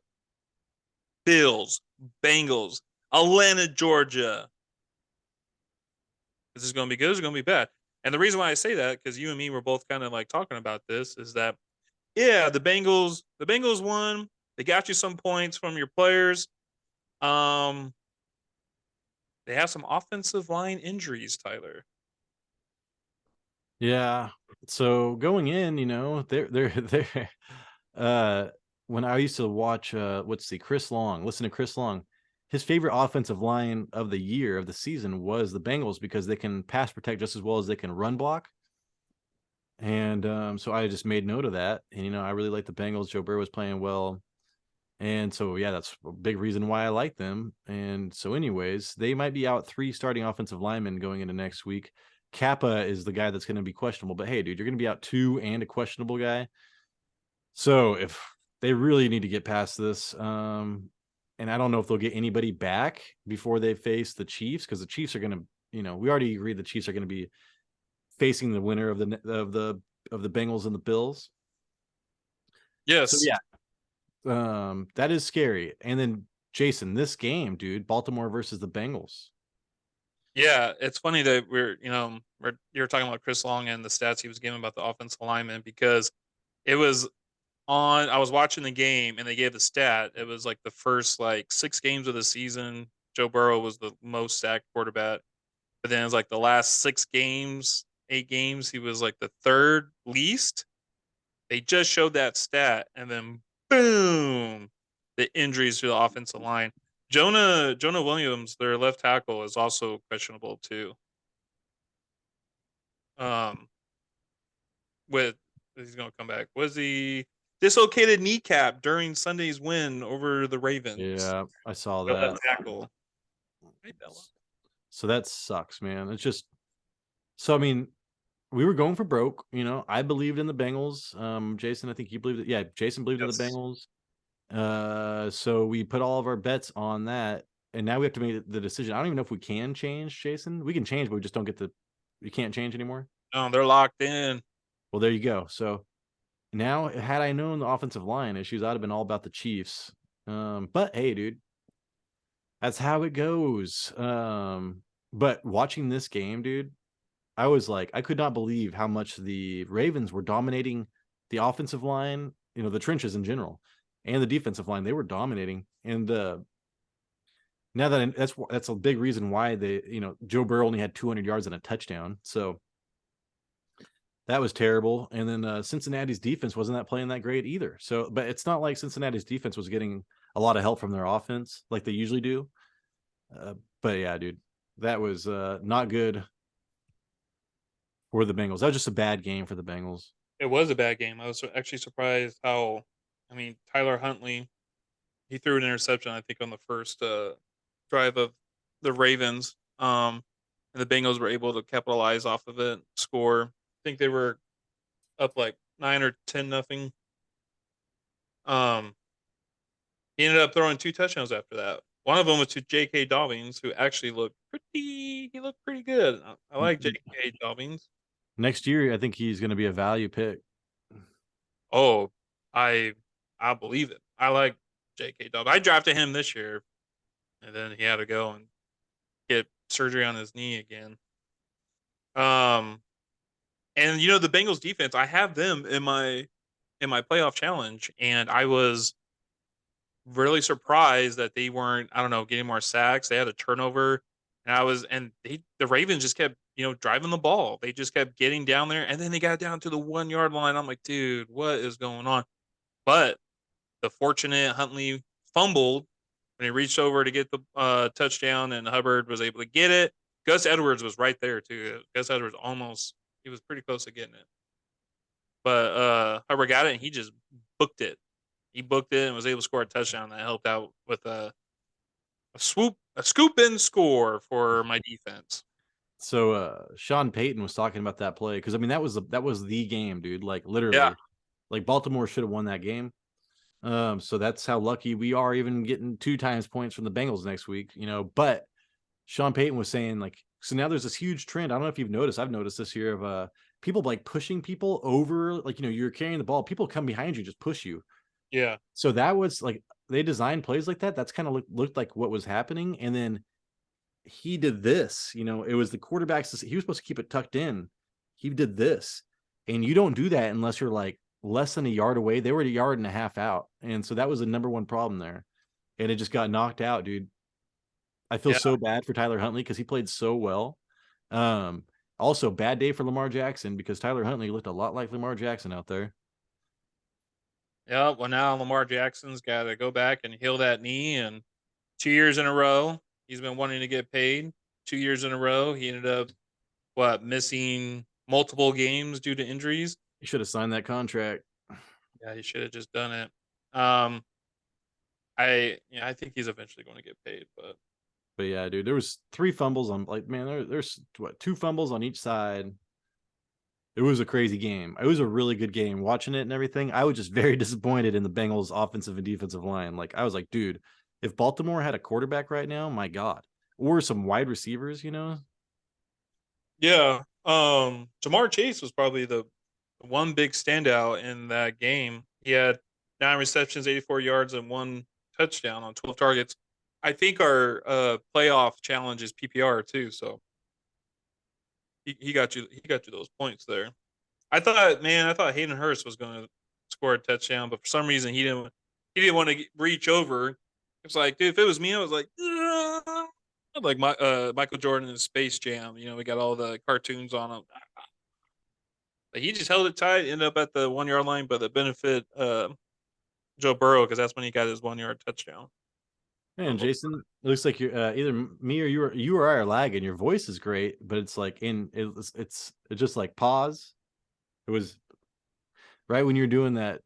Speaker 2: Bills, Bengals, Atlanta, Georgia. This is going to be good. This is going to be bad. And the reason why I say that, because you and me were both kind of like talking about this, is that yeah, the Bengals won. They got you some points from your players. Um, they have some offensive line injuries, Tyler.
Speaker 1: Yeah. So going in, they're uh when I used to watch Chris Long, listen to Chris Long, his favorite offensive line of the year of the season was the Bengals because they can pass protect just as well as they can run block. And so I just made note of that. And I really like the Bengals. Joe Burrow was playing well. And so yeah, that's a big reason why I like them. And so, anyways, they might be out 3 starting offensive linemen going into next week. Kappa is the guy that's going to be questionable. But hey, dude, you're going to be out 2 and a questionable guy. So if they really need to get past this, and I don't know if they'll get anybody back before they face the Chiefs, because the Chiefs are going to, we already agreed the Chiefs are going to be facing the winner of the Bengals and the Bills. So
Speaker 2: Yes.
Speaker 1: yeah, that is scary. And then Jason, this game, dude, Baltimore versus the Bengals.
Speaker 2: Yeah, it's funny that you're talking about Chris Long and the stats he was giving about the offensive lineman because it was on. I was watching the game and they gave the stat. It was like the first like 6 games of the season. Joe Burrow was the most sacked quarterback, but then it was like the last 6 games, 8 games, he was like the third least. They just showed that stat, and then boom, the injuries to the offensive line. Jonah Williams, their left tackle, is also questionable too. Um, with he's going to come back. Was he dislocated kneecap during Sunday's win over the Ravens?
Speaker 1: Yeah, I saw
Speaker 2: Their
Speaker 1: that.
Speaker 2: left tackle. Hey Bella.
Speaker 1: So that sucks, man. It's just so I mean, we were going for broke. I believed in the Bengals. Jason, I think you believed it. Yeah, Jason believed in the
Speaker 2: Yes.
Speaker 1: Bengals. So we put all of our bets on that, and now we have to make the decision. I don't even know if we can change, Jason. We can change, but we just don't get the. We can't change anymore.
Speaker 2: No, they're locked in.
Speaker 1: Well, there you go. So now, had I known the offensive line issues, I'd have been all about the Chiefs. But hey, dude, that's how it goes. But watching this game, dude, I was like, I could not believe how much the Ravens were dominating the offensive line, the trenches in general, and the defensive line. They were dominating. And now that that's a big reason why Joe Burrow only had 200 yards and a touchdown. So that was terrible. And then Cincinnati's defense wasn't playing that great either. So, but it's not like Cincinnati's defense was getting a lot of help from their offense like they usually do. But yeah, dude, that was not good for the Bengals. That was just a bad game for the Bengals.
Speaker 2: It was a bad game. I was actually surprised how. I mean, Tyler Huntley, he threw an interception, I think, on the first drive of the Ravens. And the Bengals were able to capitalize off of it, score. I think they were up like 9 or 10 nothing. Um, he ended up throwing 2 touchdowns after that. One of them was to J.K. Dobbins, who actually looked pretty. He looked pretty good. I like J.K. Dobbins.
Speaker 1: Next year, I think he's going to be a value pick.
Speaker 2: Oh, I I believe it. I like J.K. Dobbins. I drafted him this year, and then he had to go and get surgery on his knee again. Um, and the Bengals defense, I have them in my playoff challenge, and I was really surprised that they weren't, I don't know, getting more sacks. They had a turnover, and the Ravens just kept, driving the ball. They just kept getting down there, and then they got down to the 1 yard line. I'm like, dude, what is going on? But the fortunate Huntley fumbled when he reached over to get the touchdown, and Hubbard was able to get it. Gus Edwards was right there too. Gus Edwards he was pretty close to getting it, but Hubbard got it and he just booked it. He booked it and was able to score a touchdown that helped out with a scoop in score for my defense.
Speaker 1: So Sean Payton was talking about that play because I mean that was the game, dude. Like
Speaker 2: Yeah,
Speaker 1: literally, like Baltimore should have won that game. So that's how lucky we are, even getting 2 times points from the Bengals next week. But Sean Payton was saying like, so now there's this huge trend. I don't know if you've noticed. I've noticed this year of people like pushing people over. Like you're carrying the ball, people come behind you, just push you.
Speaker 2: yeah,
Speaker 1: So that was like they designed plays like that. That's kind of looked like what was happening, and then he did this. It was the quarterback's. He was supposed to keep it tucked in. He did this, and you don't do that unless you're like less than a yard away. They were a yard and a half out, and so that was the number one problem there, and it just got knocked out, dude. I feel
Speaker 2: yeah,
Speaker 1: so bad for Tyler Huntley because he played so well. Um, Also bad day for Lamar Jackson because Tyler Huntley looked a lot like Lamar Jackson out there.
Speaker 2: yeah. Well, now Lamar Jackson's got to go back and heal that knee, and 2 years in a row he's been wanting to get paid. 2 years in a row he ended up missing multiple games due to injuries.
Speaker 1: He should have signed that contract.
Speaker 2: Yeah, he should have just done it. Um, I think he's eventually going to get paid, but
Speaker 1: But yeah, dude, there was 3 fumbles on like man, there's what 2 fumbles on each side. It was a crazy game. It was a really good game. Watching it and everything, I was just very disappointed in the Bengals offensive and defensive line. Like I was like, dude, if Baltimore had a quarterback right now, my God. Or some wide receivers.
Speaker 2: yeah. Jamar Chase was probably the one big standout in that game. He had 9 receptions, 84 yards, and 1 touchdown on 12 targets. I think our playoff challenge is PPR too, so he got you those points there. I thought Hayden Hurst was going to score a touchdown, but for some reason he didn't want to reach over. It's like, dude, if it was me, I was like, "Ah." Like Michael Jordan in Space Jam. We got all the cartoons on him. But he just held it tight, ended up at the 1 yard line, but the benefit Joe Burrow because that's when he got his 1 yard touchdown.
Speaker 1: Man,
Speaker 2: Unbelievable.
Speaker 1: Jason, it looks like you're either me or you or I are lagging. Your voice is great, but it's like it's just like pause. It was right when you're doing that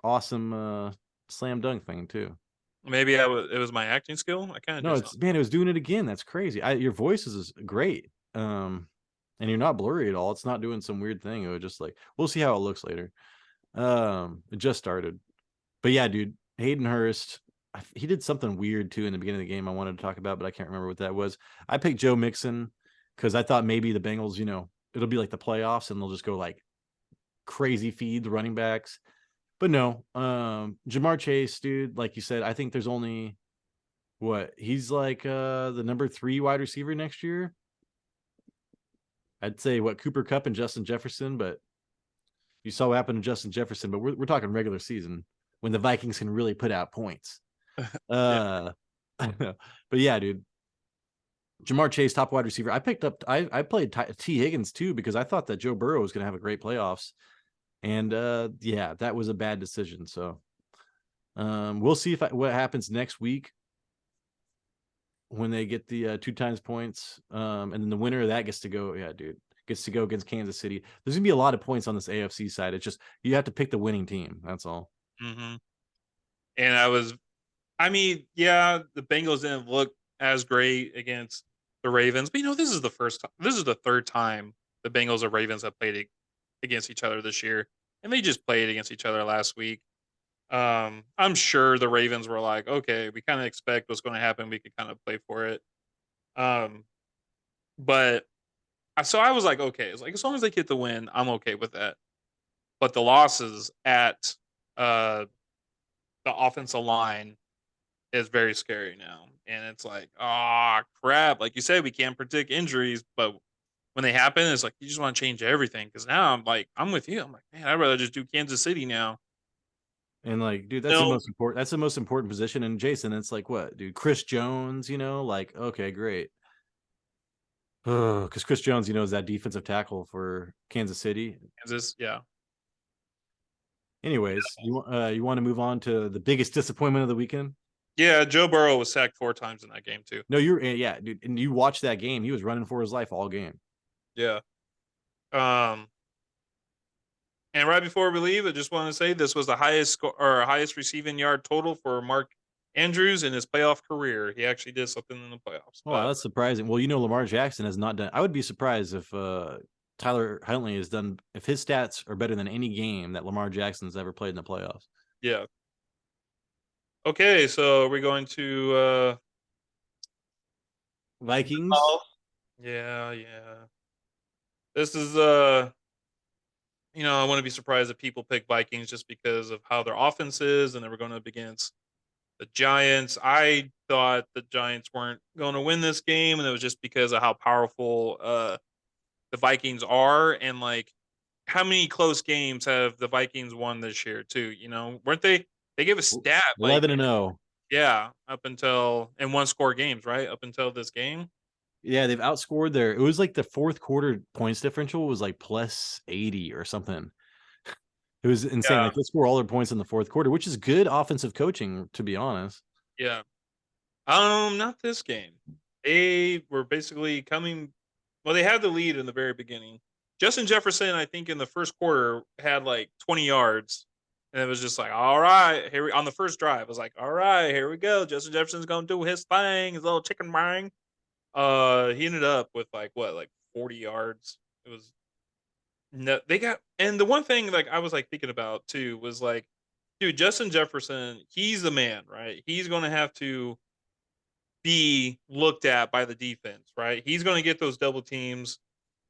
Speaker 1: awesome slam dunk thing too.
Speaker 2: Maybe it was my acting skill. I kind of
Speaker 1: No,
Speaker 2: do something.
Speaker 1: it's man, it was doing it again. That's crazy. Your voice is great. And you're not blurry at all. It's not doing some weird thing. It was just like we'll see how it looks later. It just started. But yeah, dude, Hayden Hurst, he did something weird too in the beginning of the game I wanted to talk about, but I can't remember what that was. I picked Joe Mixon because I thought maybe the Bengals, it'll be like the playoffs and they'll just go like crazy feed the running backs. But no, Jamar Chase, dude, like you said, I think there's only he's like the number 3 wide receiver next year. I'd say Cooper Kupp and Justin Jefferson, but you saw what happened to Justin Jefferson. But we're talking regular season when the Vikings can really put out points.
Speaker 2: Yeah.
Speaker 1: But yeah, dude, Jamar Chase, top wide receiver. I played T Higgins too because I thought that Joe Burrow was going to have a great playoffs, and yeah, that was a bad decision. So we'll see what happens next week when they get the 2 times points, and then the winner of that gets to go. Yeah, dude, gets to go against Kansas City. There's gonna be a lot of points on this AFC side. It's just you have to pick the winning team. That's all.
Speaker 2: Mm-hmm. And I mean, yeah, the Bengals didn't look as great against the Ravens, but this is this is the third time the Bengals or Ravens have played against each other this year, and they just played against each other last week. I'm sure the Ravens were like, okay, we kind of expect what's going to happen. We could kind of play for it. Um, but so I was like, okay, it's like as long as they get the win, I'm okay with that. But the losses at uh, the offensive line is very scary now, and it's like, oh crap! Like you said, we can't predict injuries, but when they happen, it's like you just want to change everything. Because now I'm like, I'm with you. I'm like, man, I'd rather just do Kansas City now.
Speaker 1: And like, dude, that's the
Speaker 2: No,
Speaker 1: most important. That's the most important position. And Jason, it's like what, dude? Chris Jones, like, okay, great. Because Chris Jones, is that defensive tackle for Kansas City.
Speaker 2: Kansas, yeah.
Speaker 1: Anyways, you want to move on to the biggest disappointment of the weekend?
Speaker 2: Yeah, Joe Burrow was sacked 4 times in that game too.
Speaker 1: No, yeah, dude, and you watched that game. He was running for his life all game.
Speaker 2: Yeah. Um, and right before we leave, I just want to say this was the highest score or highest receiving yard total for Mark Andrews in his playoff career. He actually did something in the playoffs.
Speaker 1: Oh, wow,
Speaker 2: But
Speaker 1: that's surprising. Well, Lamar Jackson has not done. I would be surprised if Tyler Huntley has done if his stats are better than any game that Lamar Jackson's ever played in the playoffs.
Speaker 2: yeah. Okay, so we're going to
Speaker 1: Vikings.
Speaker 2: oh, yeah, yeah. This is I wouldn't be surprised if people pick Vikings just because of how their offense is and they were going up against the Giants. I thought the Giants weren't going to win this game, and it was just because of how powerful the Vikings are, and like how many close games have the Vikings won this year too? Weren't they? They gave a stat like
Speaker 1: 11-0.
Speaker 2: yeah, up until in one score games, right? Up until this game.
Speaker 1: Yeah, they've outscored their. It was like the fourth quarter points differential was like plus 80 or something. It was insane.
Speaker 2: Yeah,
Speaker 1: Like they score all their points in the fourth quarter, which is good offensive coaching, to be honest.
Speaker 2: yeah. Not this game. They were basically coming. Well, they had the lead in the very beginning. Justin Jefferson, I think, in the first quarter had like 20 yards, and it was just like, all right, on the first drive. I was like, all right, here we go. Justin Jefferson's gonna do his thing, his little chicken bang. He ended up with like 40 yards. It was no, they got, and the one thing like I was like thinking about too was like, dude, Justin Jefferson, he's the man, right? He's gonna have to be looked at by the defense, right? He's going to get those double teams.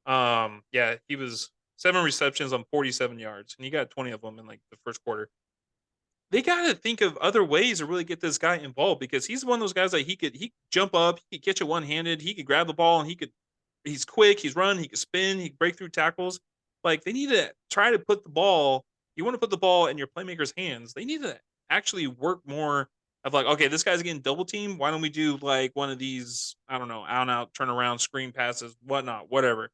Speaker 2: Yeah, he was 7 receptions on 47 yards, and he got 20 of them in like the first quarter. They got to think of other ways to really get this guy involved because he's one of those guys that he could jump up, he could catch it one handed, he could grab the ball, and he's quick, he's run, he could spin, he could break through tackles. Like they need to try to put the ball. You want to put the ball in your playmakers' hands. They need to actually work more of like, okay, this guy's getting double teamed. Why don't we do like one of these, I don't know, out and out turnaround screen passes, whatnot, whatever.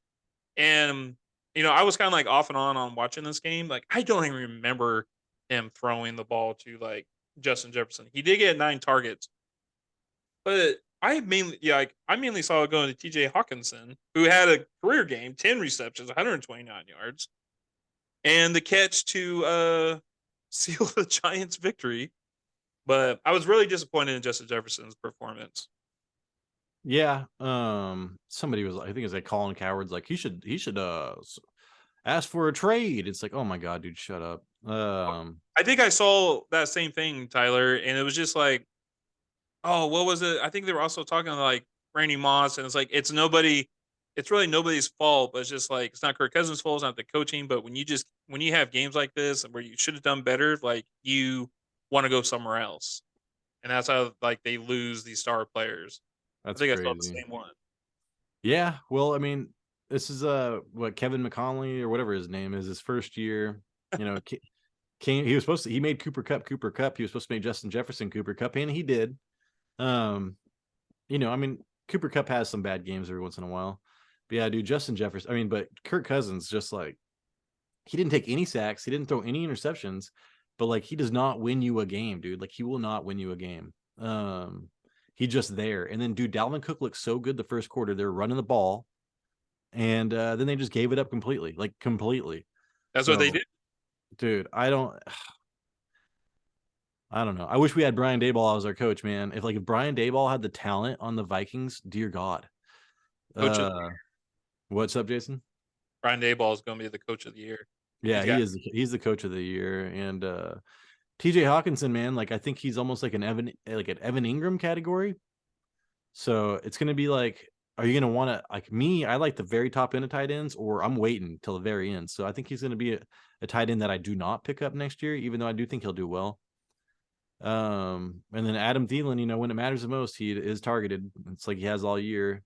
Speaker 2: And I was kind of like off and on watching this game. Like I don't even remember him throwing the ball to like Justin Jefferson. He did get 9 targets, but I mainly saw it going to TJ Hawkinson, who had a career game, 10 receptions, 129 yards, and the catch to seal the Giants' victory. But I was really disappointed in Justin Jefferson's performance.
Speaker 1: Yeah. Somebody was, I think it was like Colin Coward's like he should ask for a trade. It's like, oh my god, dude, shut up.
Speaker 2: I think I saw that same thing, Tyler, and it was just like, oh, what was it? I think they were also talking like Randy Moss, and it's like it's nobody. it's really nobody's fault, but it's just like it's not Kirk Cousins' fault, it's not the coaching. But when you have games like this where you should have done better, like you want to go somewhere else, and that's how like they lose these star players. I
Speaker 1: That's
Speaker 2: think I saw the
Speaker 1: crazy.
Speaker 2: same one.
Speaker 1: Yeah, well, I mean, this is what Kevin McConnelly or whatever his name is, his first year. You know, came he was supposed to he made Cooper Cup Cooper Cup. He was supposed to make Justin Jefferson Cooper Cup, and he did. Um, I mean, Cooper Cup has some bad games every once in a while. But yeah, dude, Justin Jefferson. I mean, but Kirk Cousins just like he didn't take any sacks, he didn't throw any interceptions, but like he does not win you a game, dude. Like he will not win you a game. He's just there. And then dude, Dalvin Cook looked so good the first quarter. They're running the ball, and then they just gave it up completely, like completely.
Speaker 2: That's what they
Speaker 1: So,
Speaker 2: did.
Speaker 1: dude, I don't know. I wish we had Brian Dayball as our coach, man. If Brian Dayball had the talent on the Vikings, dear God.
Speaker 2: Coach of
Speaker 1: Uh, what's up, Jason?
Speaker 2: Brian Dayball is going to be the coach of the year.
Speaker 1: Yeah,
Speaker 2: He's got
Speaker 1: he's the coach of the year, and TJ Hawkinson, man, like I think he's almost like an Evan Ingram category. So it's gonna be like, are you gonna want to like me? I like the very top end of tight ends, or I'm waiting till the very end. So I think he's gonna be a tight end that I do not pick up next year, even though I do think he'll do well. And then Adam Thielen, when it matters the most, he is targeted. It's like he has all year.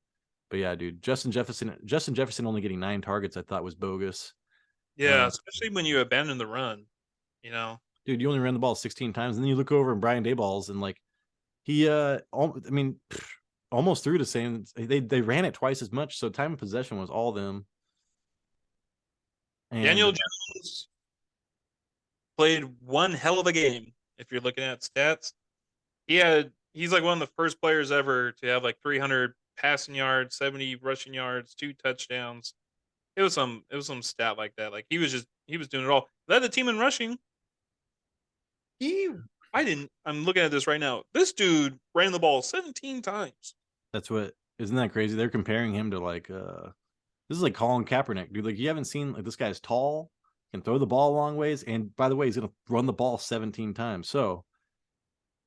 Speaker 1: But yeah, dude, Justin Jefferson only getting 9 targets, I thought was bogus.
Speaker 2: yeah,
Speaker 1: Uh,
Speaker 2: especially when you abandon the run. You know,
Speaker 1: dude, you only ran the ball 16 times, and then you look over and Brian Dayball's and like he, I mean, almost threw the same. They ran it twice as much, so time of possession was all them. And
Speaker 2: Daniel Jones played one hell of a game. If you're looking at stats, he's like one of the first players ever to have like 300 passing yards, 70 rushing yards, 2 touchdowns. It was some stat like that. Like he was doing it all. Led the team in rushing. He I didn't I'm looking at this right now. This dude ran the ball 17 times.
Speaker 1: that's what isn't that crazy? They're comparing him to like this is like Colin Kaepernick, dude. Like you haven't seen like this guy's tall, can throw the ball a long ways, and by the way, he's gonna run the ball 17 times. So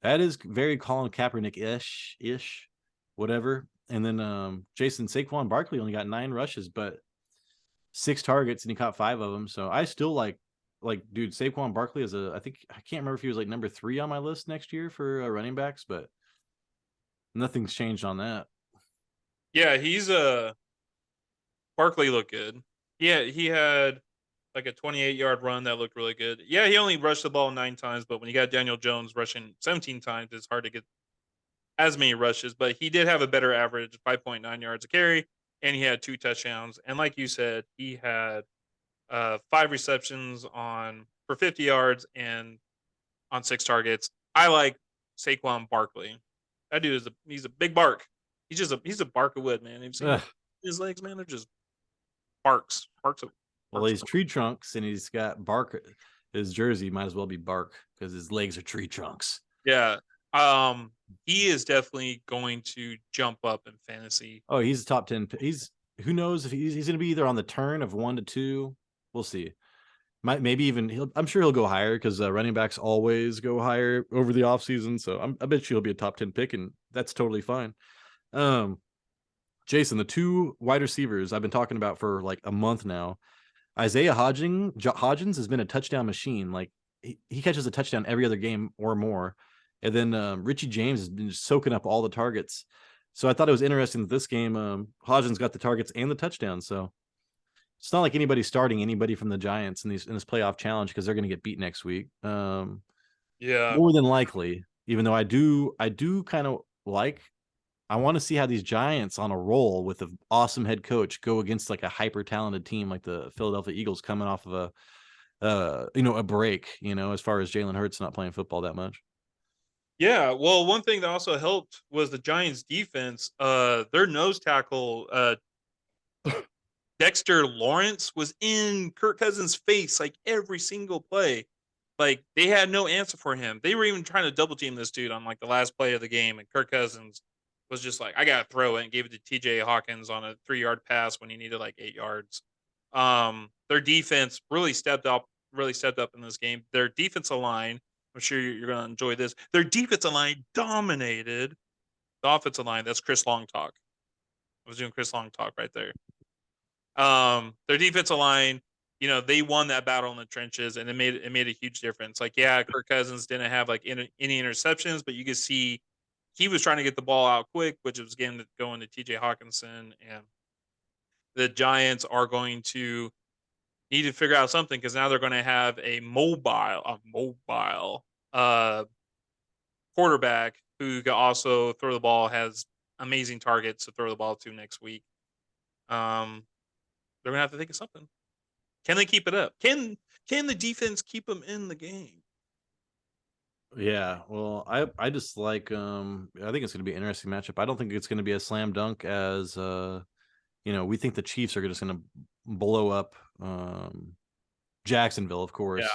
Speaker 1: that is very Colin Kaepernick ish, whatever. And then Jason Saquon Barkley only got 9 rushes, but 6 targets, and he caught 5 of them. So I still like dude, Saquon Barkley is I think I can't remember if he was like number 3 on my list next year for running backs, but nothing's changed on that.
Speaker 2: Yeah, he's a Barkley looked good. Yeah, he had like a 28-yard run that looked really good. Yeah, he only rushed the ball 9 times, but when you got Daniel Jones rushing 17 times, it's hard to get as many rushes. But he did have a better average, 5.9 yards a carry, and he had 2 touchdowns. And like you said, he had 5 receptions on for 50 yards and on 6 targets. I like Saquon Barkley. That dude he's a big bark. He's a bark of wood, man. You've seen
Speaker 1: Ugh.
Speaker 2: his legs, man. They're just barks,
Speaker 1: Well,
Speaker 2: barks.
Speaker 1: he's tree trunks, and he's got bark. His jersey might as well be bark because his legs are tree trunks.
Speaker 2: Yeah. He is definitely going to jump up in fantasy.
Speaker 1: Oh, he's top 10. He's who knows if he's going to be either on the turn of 1 to 2. We'll see. Maybe even I'm sure he'll go higher because running backs always go higher over the offseason. So I bet you he'll be a top 10 pick, and that's totally fine. Um, Jason, the 2 wide receivers I've been talking about for like a month now. Isaiah Hodgins has been a touchdown machine. Like he catches a touchdown every other game or more. And then Richie James has been soaking up all the targets. So I thought it was interesting that this game Hodgins got the targets and the touchdown. So it's not like anybody's starting anybody from the Giants in this playoff challenge because they're going to get beat next week.
Speaker 2: Yeah.
Speaker 1: More than likely, even though I do kind of like I want to see how these Giants on a roll with an awesome head coach go against like a hyper talented team like the Philadelphia Eagles coming off of a break, as far as Jalen Hurts not playing football that much.
Speaker 2: Yeah. Well, one thing that also helped was the Giants defense. Their nose tackle, Dexter Lawrence, was in Kirk Cousins' face like every single play. Like they had no answer for him. They were even trying to double team this dude on like the last play of the game, and Kirk Cousins was just like, "I gotta throw it," and gave it to T.J. Hawkins on a 3 yard pass when he needed like 8 yards. Their defense really stepped up in this game. Their defensive line, I'm sure you're gonna enjoy this. Their defensive line dominated the offensive line. That's Chris Long talk. I was doing Chris Long talk right there. Their defensive line, they won that battle in the trenches, and it made a huge difference. Like, yeah, Kirk Cousins didn't have like any interceptions, but you could see he was trying to get the ball out quick, which was going to T.J. Hawkinson, and the Giants are going to need to figure out something because now they're going to have a mobile uh, quarterback who can also throw the ball, has amazing targets to throw the ball to next week. Um, they're gonna have to think of something. Can they keep it up? Can the defense keep them in the game?
Speaker 1: Yeah, well, I just like I think it's going to be an interesting matchup. I don't think it's going to be a slam dunk as we think the Chiefs are just going to blow up Jacksonville, of
Speaker 2: Yeah.
Speaker 1: course.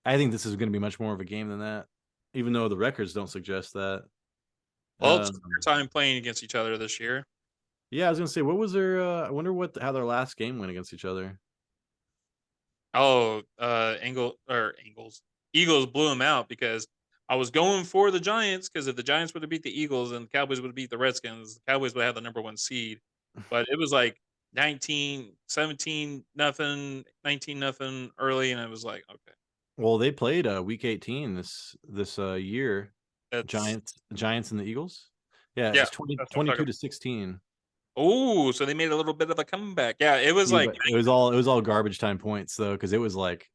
Speaker 1: I think this is going to be much more of a game than that, even though the records don't suggest that.
Speaker 2: Well, it's
Speaker 1: Um,
Speaker 2: their time playing against each other this year.
Speaker 1: yeah, I was going to say, what was their? I wonder how their last game went against each other.
Speaker 2: Oh, Eagles blew them out because I was going for the Giants because if the Giants would have beat the Eagles and the Cowboys would have beat the Redskins, the Cowboys would have the number one seed. But it was like 17 nothing, 19 nothing early, and I was like, okay,
Speaker 1: Well, they played week 18 this year.
Speaker 2: that's
Speaker 1: Giants and the Eagles. Yeah, it
Speaker 2: yeah,
Speaker 1: was 20
Speaker 2: that's what I'm talking
Speaker 1: 22
Speaker 2: about.
Speaker 1: to 16.
Speaker 2: Oh, so they made a little bit of a comeback. Yeah, it was
Speaker 1: Yeah,
Speaker 2: like
Speaker 1: but it was all garbage time points though, because it was like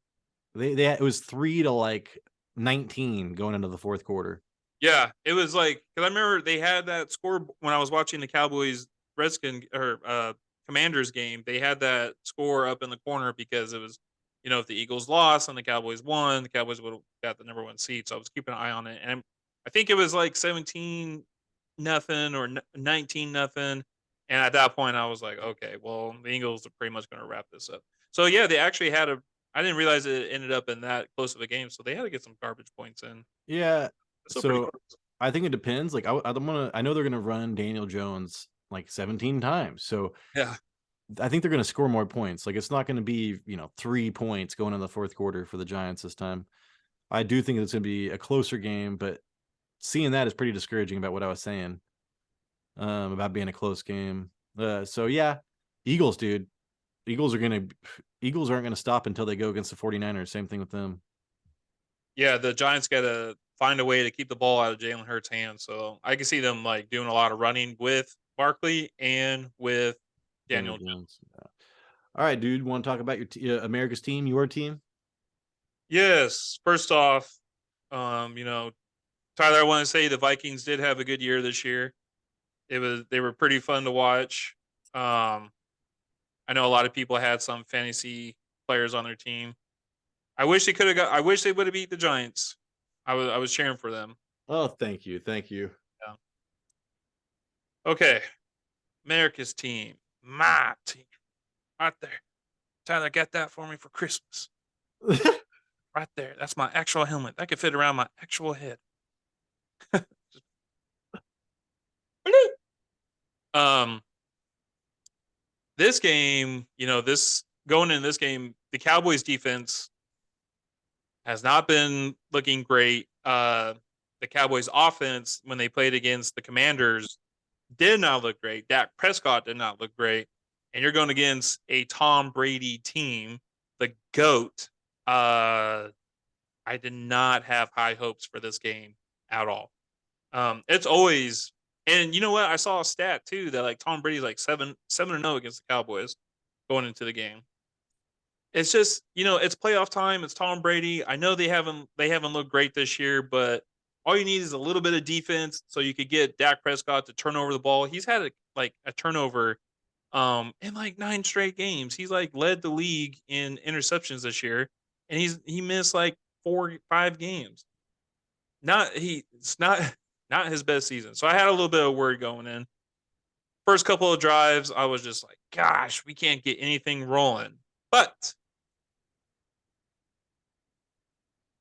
Speaker 1: it was 3 to like 19 going into the fourth quarter.
Speaker 2: yeah, it was like because I remember they had that score when I was watching the Cowboys Redskin or Commanders game. They had that score up in the corner because it was, if the Eagles lost and the Cowboys won, the Cowboys would have got the number one seed. So I was keeping an eye on it, and I think it was like 17 nothing or 19 nothing. And at that point, I was like, okay, well, the Eagles are pretty much going to wrap this up. So yeah, they actually had a. I didn't realize it ended up in that close of a game, so they had to get some garbage points in.
Speaker 1: Yeah,
Speaker 2: It's still pretty
Speaker 1: so
Speaker 2: close.
Speaker 1: I think it depends. Like I know they're gonna run Daniel Jones like 17 times. So
Speaker 2: Yeah.
Speaker 1: I think they're gonna score more points. Like it's not gonna be 3 points going in the fourth quarter for the Giants this time. I do think it's gonna be a closer game, but seeing that is pretty discouraging about what I was saying about being a close game. So yeah, Eagles, dude. Eagles are gonna Eagles aren't gonna stop until they go against the 49ers. Same thing with them.
Speaker 2: Yeah, the Giants got to find a way to keep the ball out of Jalen Hurts' hands. So I can see them like doing a lot of running with Barkley and with
Speaker 1: Daniel
Speaker 2: Daniel Jones.
Speaker 1: Jones. Yeah. All right, dude. Want to talk about America's team, your team?
Speaker 2: Yes. First off, you know, Tyler, I want to say the Vikings did have a good year this year. They were pretty fun to watch. Um, I know a lot of people had some fantasy players on their team. I wish they would have beat the Giants. I was cheering for them.
Speaker 1: Oh, thank you, thank you.
Speaker 2: Yeah. Okay, America's team, my team, right there. Tyler, get that for me for Christmas. Right there. That's my actual helmet. That could fit around my actual head. um, this game, this going in this game, the Cowboys defense has not been looking great. The Cowboys offense, when they played against the Commanders, did not look great. Dak Prescott did not look great. And you're going against a Tom Brady team, the GOAT. I did not have high hopes for this game at all. It's always, and you know what? I saw a stat too that like Tom Brady's like 7-0 against the Cowboys going into the game. It's just, it's playoff time. It's Tom Brady. I know they haven't looked great this year, but all you need is a little bit of defense so you could get Dak Prescott to turn over the ball. He's had a turnover in like 9 straight games. He's like led the league in interceptions this year, and he missed like 4 5 games. It's not not his best season. So I had a little bit of worry going in. First couple of drives, I was just like, gosh, we can't get anything rolling. But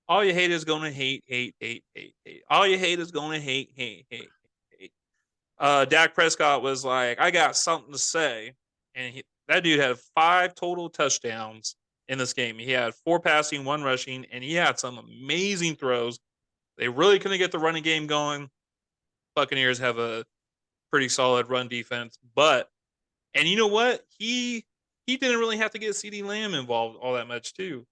Speaker 2: all you hate is gonna hate, hate, hate, hate, hate. All you hate is gonna hate, hate, hate, hate. Dak Prescott was like, I got something to say. And that dude had 5 total touchdowns in this game. He had 4 passing, 1 rushing, and he had some amazing throws. They really couldn't get the running game going. Buccaneers have a pretty solid run defense. But and you know what? He didn't really have to get CD Lamb involved all that much too.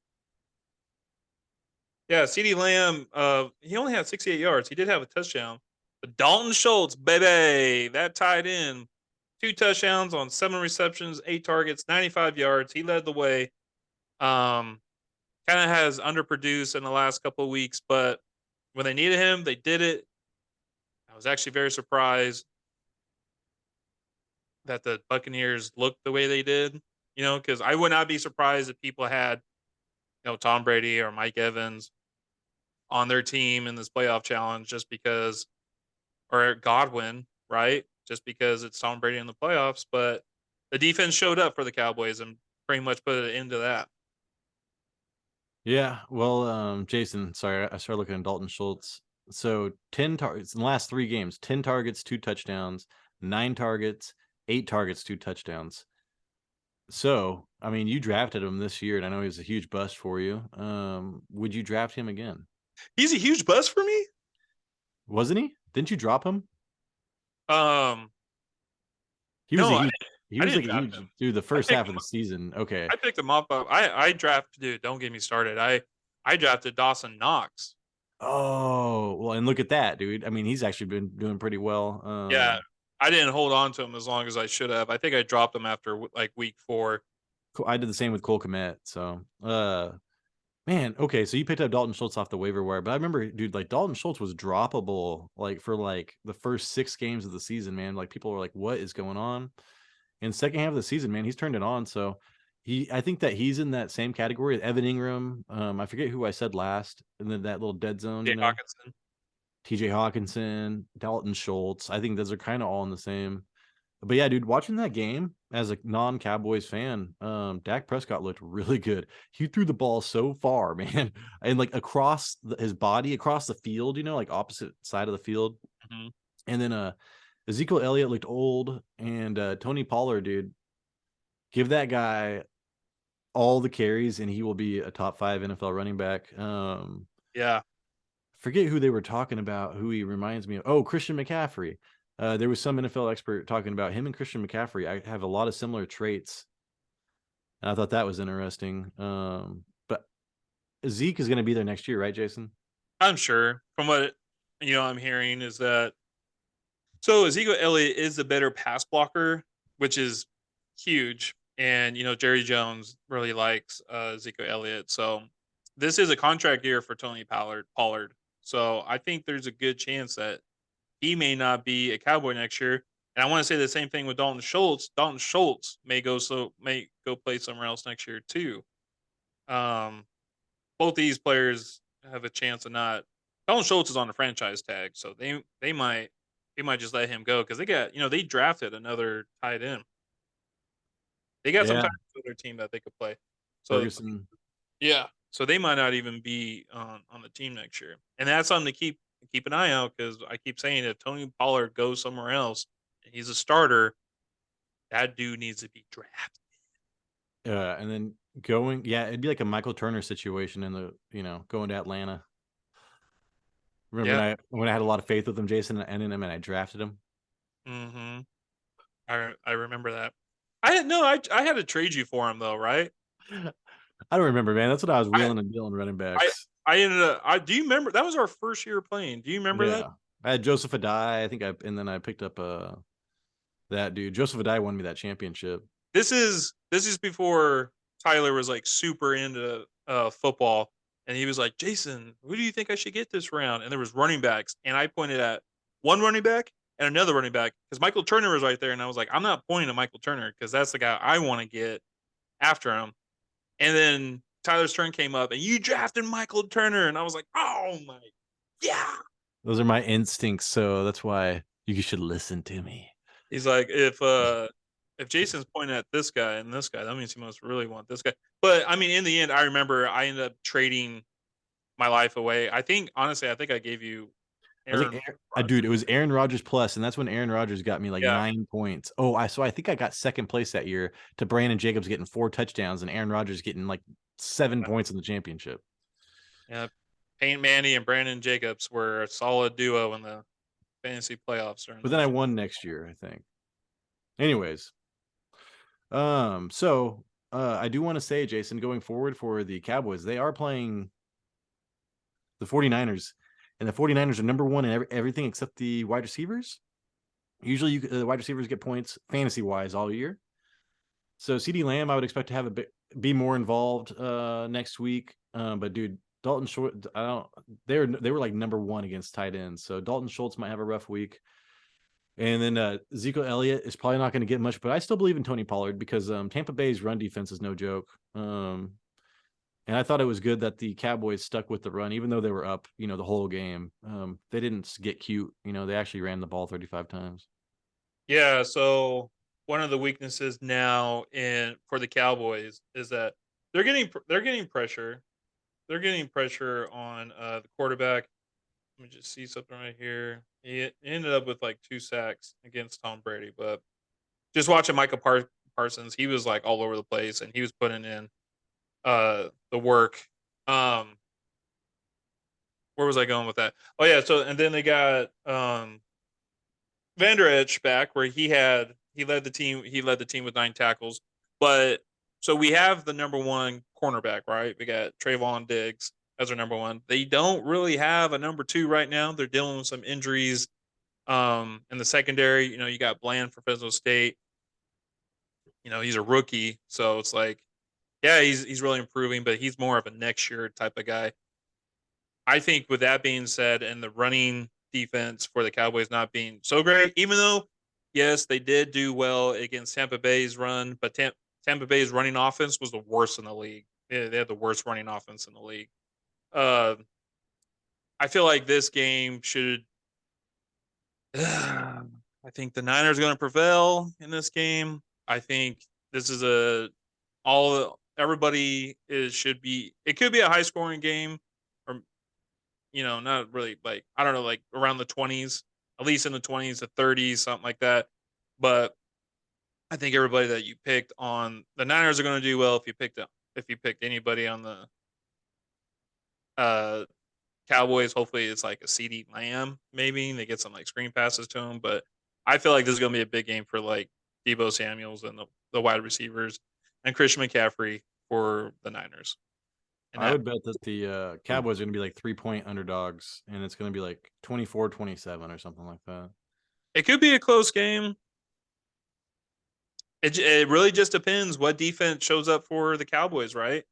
Speaker 2: Yeah, CD Lamb, he only had 68 yards. He did have a touchdown. But Dalton Schultz, baby, that tied in. 2 touchdowns on 7 receptions, 8 targets, 95 yards. He led the way. Um, Kind of has underproduced in the last couple of weeks, but when they needed him, they did it. I was actually very surprised that the Buccaneers looked the way they did, because I would not be surprised if people had, Tom Brady or Mike Evans on their team in this playoff challenge just because, or Godwin, right? Just because it's Tom Brady in the playoffs. But the defense showed up for the Cowboys and pretty much put an end to that.
Speaker 1: Yeah. Well, Jason, sorry, I started looking at Dalton Schultz. So 10 targets in the last 3 games, 10 targets, 2 touchdowns, 9 targets, 8 targets, 2 touchdowns. So, I mean, you drafted him this year, and I know he was a huge bust for you. Would you draft him again?
Speaker 2: He's a huge bust for me.
Speaker 1: Wasn't he? Didn't you drop him?
Speaker 2: Um,
Speaker 1: He was a
Speaker 2: no,
Speaker 1: huge. He
Speaker 2: I
Speaker 1: was
Speaker 2: didn't
Speaker 1: like a
Speaker 2: draft
Speaker 1: huge
Speaker 2: him.
Speaker 1: dude. The
Speaker 2: I
Speaker 1: first
Speaker 2: picked
Speaker 1: half
Speaker 2: him.
Speaker 1: of the season. Okay.
Speaker 2: I picked him up. I draft, dude. Don't get me started. I drafted Dawson Knox.
Speaker 1: Oh well, and look at that, dude. I mean, he's actually been doing pretty well.
Speaker 2: Yeah, I didn't hold on to him as long as I should have. I think I dropped him after like week 4.
Speaker 1: I did the same with Cole Kmet. So, man, okay. So you picked up Dalton Schultz off the waiver wire, but I remember, dude, like Dalton Schultz was droppable, like for like the first 6 games of the season, man. Like people were like, "What is going on?" In second half of the season, man, he's turned it on. So I think that he's in that same category. Evan Ingram. I forget who I said last, and then that little dead zone,
Speaker 2: Jay Hawkinson.
Speaker 1: TJ Hawkinson, Dalton Schultz. I think those are kind of all in the same. But yeah, dude, watching that game as a non-Cowboys fan, Dak Prescott looked really good. He threw the ball so far, man, and like across his body, across the field, like opposite side of the field.
Speaker 2: Mm-hmm.
Speaker 1: And then Ezekiel Elliott looked old, and Tony Pollard, dude, give that guy all the carries, and he will be a top 5 NFL running back.
Speaker 2: Yeah,
Speaker 1: Forget who they were talking about, who he reminds me of. Oh, Christian McCaffrey. There was some NFL expert talking about him and Christian McCaffrey. I have a lot of similar traits. And I thought that was interesting. But Zeke is going to be there next year, right, Jason?
Speaker 2: I'm sure. From what I'm hearing is that so Ezekiel Elliott is the better pass blocker, which is huge. And Jerry Jones really likes Ezekiel Elliott. So this is a contract year for Tony Pollard. So I think there's a good chance that he may not be a Cowboy next year. And I want to say the same thing with Dalton Schultz. Dalton Schultz may go play somewhere else next year too. Um, Both these players have a chance of not. Dalton Schultz is on the franchise tag, so they might just let him go because they drafted another tight end. They got some
Speaker 1: Yeah,
Speaker 2: tight ends on their team that they could play. So
Speaker 1: Ferguson.
Speaker 2: yeah, so they might not even be on the team next year, and that's something to keep an eye out because I keep saying if Tony Pollard goes somewhere else and he's a starter, that dude needs to be drafted.
Speaker 1: And then it'd be like a Michael Turner situation in the, going to Atlanta. Remember
Speaker 2: Yeah.
Speaker 1: when I had a lot of faith with him, Jason, and in him, and I drafted him.
Speaker 2: Mm-hmm. I remember that. I had to trade you for him though, right?
Speaker 1: I don't remember, man. That's what I was
Speaker 2: I
Speaker 1: wheeling and dealing running
Speaker 2: I
Speaker 1: backs.
Speaker 2: I ended up. Do you remember that was our first year playing? Do you remember that?
Speaker 1: Yeah, I had Joseph Adai. And then I picked up that dude. Joseph Adai won me that championship.
Speaker 2: This is before Tyler was like super into football, and he was like, Jason, who do you think I should get this round? And there was running backs, and I pointed at one running back and another running back because Michael Turner was right there, and I was like, I'm not pointing at Michael Turner because that's the guy I want to get after him. And then Tyler's turn came up, and you drafted Michael Turner, and I was like, oh my, yeah.
Speaker 1: Those are my instincts, so that's why you should listen to me.
Speaker 2: He's like, if Jason's pointing at this guy and this guy, that means he must really want this guy. But I mean, in the end, I remember I ended up trading my life away. I think honestly, I think I gave you
Speaker 1: I think,
Speaker 2: Aaron
Speaker 1: dude,
Speaker 2: Rodgers.
Speaker 1: it was Aaron Rodgers plus, and that's when Aaron Rodgers got me like
Speaker 2: Yeah,
Speaker 1: 9 points. Oh, I think I got second place that year to Brandon Jacobs getting 4 touchdowns and Aaron Rodgers getting like 7 points in the championship.
Speaker 2: yeah. Payne Manny and Brandon Jacobs were a solid duo in the fantasy playoffs during
Speaker 1: But then I
Speaker 2: those.
Speaker 1: won next year, I think. Anyways, so I do want to say, Jason, going forward for the Cowboys, they are playing the 49ers, and the 49ers are number one in everything except the wide receivers. Usually, the wide receivers get points fantasy wise all year. So CD Lamb, I would expect to have be more involved next week. But dude, Dalton Schultz, I don't. They were like number one against tight ends. So Dalton Schultz might have a rough week. And then Ezekiel Elliott is probably not going to get much, but I still believe in Tony Pollard because Tampa Bay's run defense is no joke. And I thought it was good that the Cowboys stuck with the run, even though they were up, the whole game. They didn't get cute. They actually ran the ball 35 times.
Speaker 2: Yeah, so one of the weaknesses now in for the Cowboys is that they're getting pressure. They're getting pressure on the quarterback. Let me just see something right here. He ended up with like 2 sacks against Tom Brady, but just watching Parsons, he was like all over the place and he was putting in the work. Um, where was I going with that? Oh yeah, so and then they got Vander Esch back where he led the team with 9 tackles. But so we have the number one cornerback, right? We got Trayvon Diggs as our number one. They don't really have a number two right now. They're dealing with some injuries in the secondary. You got Bland for Fresno State. He's a rookie, so it's like, yeah, he's really improving, but he's more of a next year type of guy. I think with that being said, and the running defense for the Cowboys not being so great, even though, yes, they did do well against Tampa Bay's run, but Tampa Bay's running offense was the worst in the league. They had the worst running offense in the league. Uh, I feel like this game should. I think the Niners are going to prevail in this game. I think this is everybody is should be. It could be a high scoring game, or not really, like, I don't know, like around the 20s, at least in the 20s to 30s, something like that. But I think everybody that you picked on the Niners are going to do well. If you picked anybody on the uh Cowboys, hopefully it's like a CD Lamb, maybe they get some like screen passes to him. But I feel like this is going to be a big game for like Debo Samuels and the wide receivers and Christian McCaffrey for the Niners. And
Speaker 1: I
Speaker 2: that
Speaker 1: would bet that the Cowboys are going to be like 3-point underdogs, and it's going to be like 24-27 or something like that.
Speaker 2: it could be a close game. It really just depends what defense shows up for the Cowboys, right?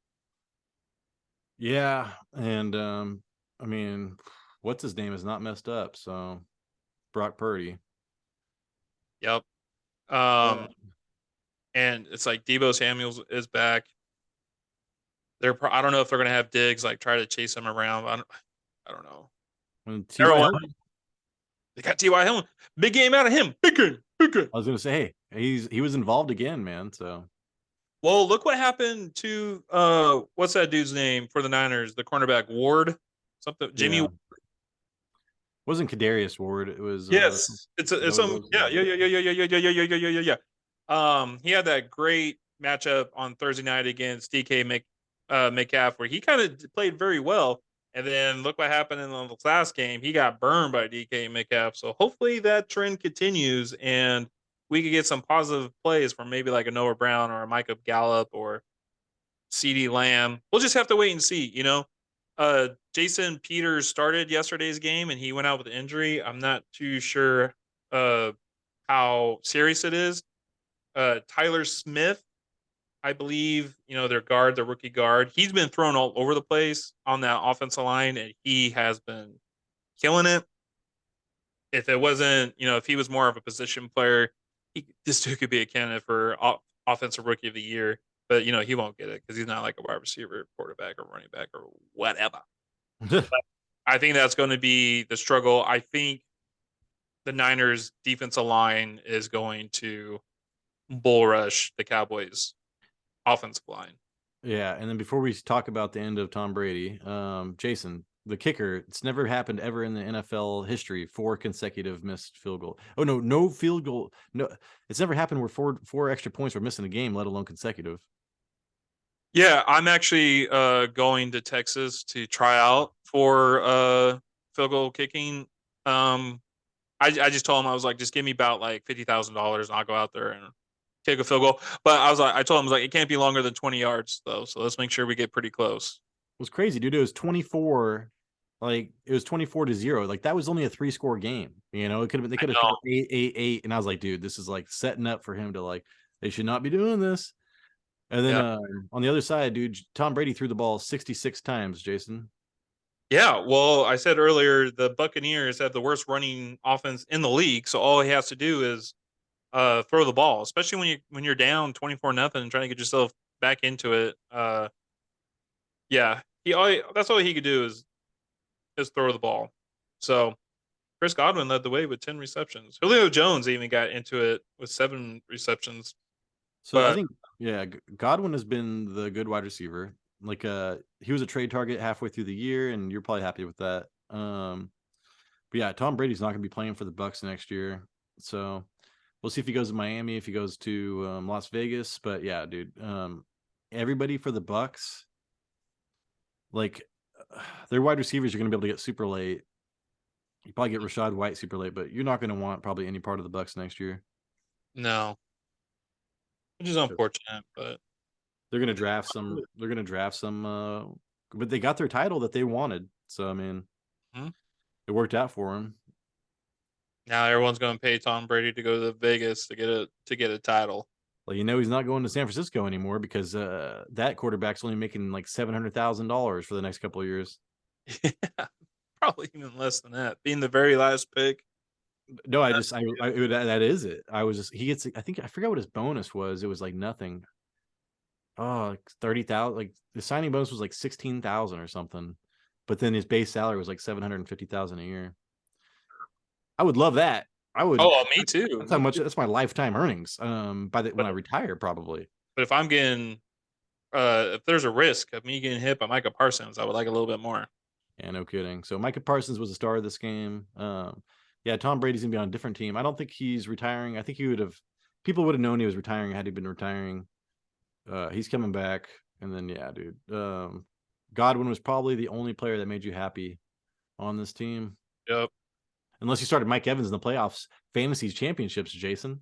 Speaker 1: Yeah, and I mean, what's his name is not messed up, so Brock Purdy.
Speaker 2: Yep.
Speaker 1: Uh,
Speaker 2: Um, and it's like Debo Samuels is back. I don't know if they're gonna have Diggs like try to chase him around. I don't know.
Speaker 1: when T.Y.
Speaker 2: Everyone
Speaker 1: Hilton,
Speaker 2: they got T.Y. Hilton. Big game out of him. Big game. Big game.
Speaker 1: I was going to say, hey, he was involved again, man. So
Speaker 2: Well, look what happened to what's that dude's name for the Niners? The cornerback Ward, something Jimmy.
Speaker 1: yeah, wasn't Kadarius Ward? It was
Speaker 2: Yes,
Speaker 1: is that
Speaker 2: it's
Speaker 1: what it
Speaker 2: some
Speaker 1: was?
Speaker 2: yeah
Speaker 1: Yeah.
Speaker 2: yeah yeah yeah yeah yeah yeah yeah yeah yeah yeah yeah. He had that great matchup on Thursday night against Metcalf, where he kind of played very well, and then look what happened in the last game. He got burned by DK Metcalf. So hopefully that trend continues, and we could get some positive plays from maybe like a Noah Brown or a Micah Gallup or CD Lamb. We'll just have to wait and see. Jason Peters started yesterday's game and he went out with an injury. I'm not too sure uh, how serious it is. Tyler Smith, I believe, their rookie guard, he's been thrown all over the place on that offensive line and he has been killing it. If it wasn't, if he was more of a position player, this dude could be a candidate for offensive rookie of the year. But he won't get it because he's not like a wide receiver, quarterback, or running back, or whatever. But I think that's going to be the struggle. I think the Niners' defensive line is going to bull rush the Cowboys' offensive line.
Speaker 1: Yeah, and then before we talk about the end of Tom Brady, Jason, the kicker, it's never happened ever in the NFL history, 4 consecutive missed field goal. Oh no field goal. No, it's never happened where four extra points were missing a game, let alone consecutive.
Speaker 2: Yeah, I'm actually going to Texas to try out for field goal kicking. Um, I just told him, I was like, just give me about like $50,000 and I'll go out there and take a field goal. But I was like, I told him, I was like, it can't be longer than 20 yards though. So let's make sure we get pretty close.
Speaker 1: It was crazy, dude. It was 24, like it was 24-0. Like that was only a 3-score game. You know, it could have been they
Speaker 2: I
Speaker 1: could have
Speaker 2: know.
Speaker 1: scored 8-8-8. And I was like, dude, this is like setting up for him to like they should not be doing this. And then
Speaker 2: Yeah.
Speaker 1: on the other side, dude, Tom Brady threw the ball 66 times, Jason.
Speaker 2: Yeah. Well, I said earlier, the Buccaneers have the worst running offense in the league. So all he has to do is throw the ball, especially when you're down 24-0 and trying to get yourself back into it. Yeah. That's all he could do is throw the ball. So Chris Godwin led the way with 10 receptions. Julio Jones even got into it with 7 receptions.
Speaker 1: So I
Speaker 2: But
Speaker 1: think, yeah, Godwin has been the good wide receiver. Like, he was a trade target halfway through the year, and you're probably happy with that. But yeah, Tom Brady's not going to be playing for the Bucks next year, so we'll see if he goes to Miami, if he goes to Las Vegas. But yeah, dude, everybody for the Bucks, like, their wide receivers are going to be able to get super late. You probably get Rashad White super late, but you're not going to want probably any part of the Bucks next year.
Speaker 2: no, which is unfortunate. But
Speaker 1: They're gonna draft some. They're gonna draft some. But they got their title that they wanted, so I mean,
Speaker 2: hmm,
Speaker 1: it worked out for them.
Speaker 2: now everyone's going to pay Tom Brady to go to Vegas to get a title.
Speaker 1: Well, you know, he's not going to San Francisco anymore because that quarterback's only making like $700,000 for the next couple of years.
Speaker 2: Yeah, probably even less than that. Being the very last pick.
Speaker 1: No, that is it. I was just he gets. I think I forgot what his bonus was. It was like nothing. Oh, like 30,000. Like the signing bonus was like 16,000 or something, but then his base salary was like 750,000 a year. I would love that. I would.
Speaker 2: Oh, me too.
Speaker 1: That's how
Speaker 2: Me
Speaker 1: much.
Speaker 2: too.
Speaker 1: That's my lifetime earnings. When
Speaker 2: But
Speaker 1: I retire, probably.
Speaker 2: but if I'm getting if there's a risk of me getting hit by Micah Parsons, I would like a little bit more.
Speaker 1: Yeah, no kidding. So Micah Parsons was the star of this game. Yeah, Tom Brady's gonna be on a different team. I don't think he's retiring. I think he would have. People would have known he was retiring had he been retiring. He's coming back, and then yeah, dude. Godwin was probably the only player that made you happy on this team,
Speaker 2: Yep.
Speaker 1: unless you started Mike Evans in the playoffs, fantasy championships, Jason.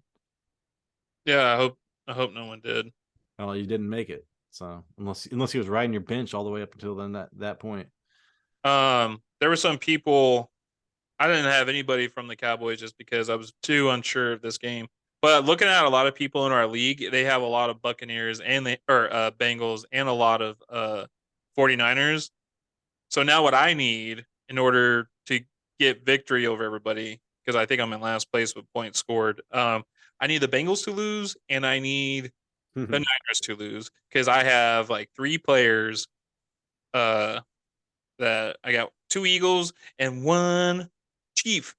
Speaker 2: Yeah, I hope no one did.
Speaker 1: Well, you didn't make it. So unless he was riding your bench all the way up until then that point.
Speaker 2: There were some people. I didn't have anybody from the Cowboys just because I was too unsure of this game. But looking at a lot of people in our league, they have a lot of Buccaneers and Bengals and a lot of 49ers. So now what I need in order to get victory over everybody, because I think I'm in last place with points scored, I need the Bengals to lose and I need the Niners to lose because I have like 3 players uh, that I got 2 Eagles and 1 Chief.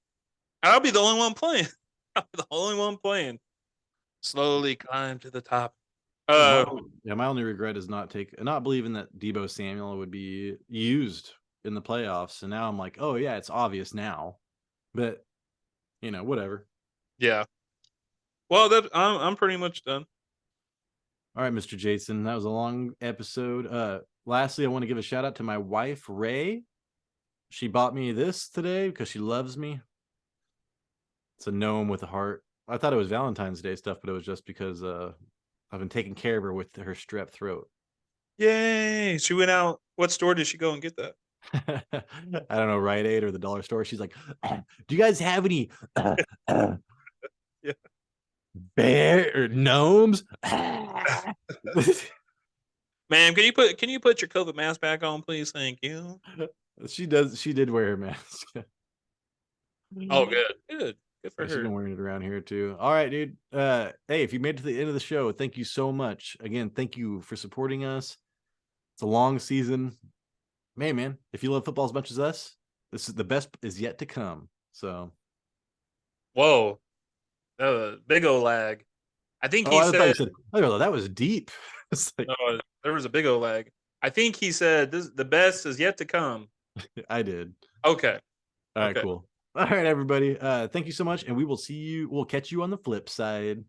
Speaker 2: And I'll be the only one playing. I'll be the only one playing. Slowly climb to the top.
Speaker 1: Yeah, my
Speaker 2: Uh,
Speaker 1: yeah, my only regret is not believing that Debo Samuel would be used in the playoffs. And now I'm like, oh yeah, it's obvious now. But whatever.
Speaker 2: yeah. Well, I'm pretty much done.
Speaker 1: All right, Mr. Jason. That was a long episode. Lastly, I want to give a shout out to my wife, Ray. She bought me this today because she loves me. It's a gnome with a heart. I thought it was Valentine's Day stuff, but it was just because I've been taking care of her with her strep throat.
Speaker 2: Yay! She went out. What store did she go and get that?
Speaker 1: I don't know, Rite Aid or the dollar store. She's like, "Do you guys have any
Speaker 2: Yeah.
Speaker 1: bear or gnomes?"
Speaker 2: Ma'am, can you put your COVID mask back on, please? Thank you.
Speaker 1: She does. She did wear her mask.
Speaker 2: Oh, good, good for
Speaker 1: Yeah, she's
Speaker 2: her.
Speaker 1: been wearing it around here too. All right, dude. Hey, if you made it to the end of the show, thank you so much. Again, thank you for supporting us. It's a long season. Hey, man, if you love football as much as us, this is the best is yet to come. So,
Speaker 2: Whoa, big O lag. I think
Speaker 1: oh,
Speaker 2: he
Speaker 1: I thought you
Speaker 2: said.
Speaker 1: said, oh, that was deep. It's like,
Speaker 2: No, there was a big O lag. I think he said this. The best is yet to come.
Speaker 1: I did.
Speaker 2: Okay.
Speaker 1: All right,
Speaker 2: Okay.
Speaker 1: cool. All right, everybody. Thank you so much, and we'll catch you on the flip side.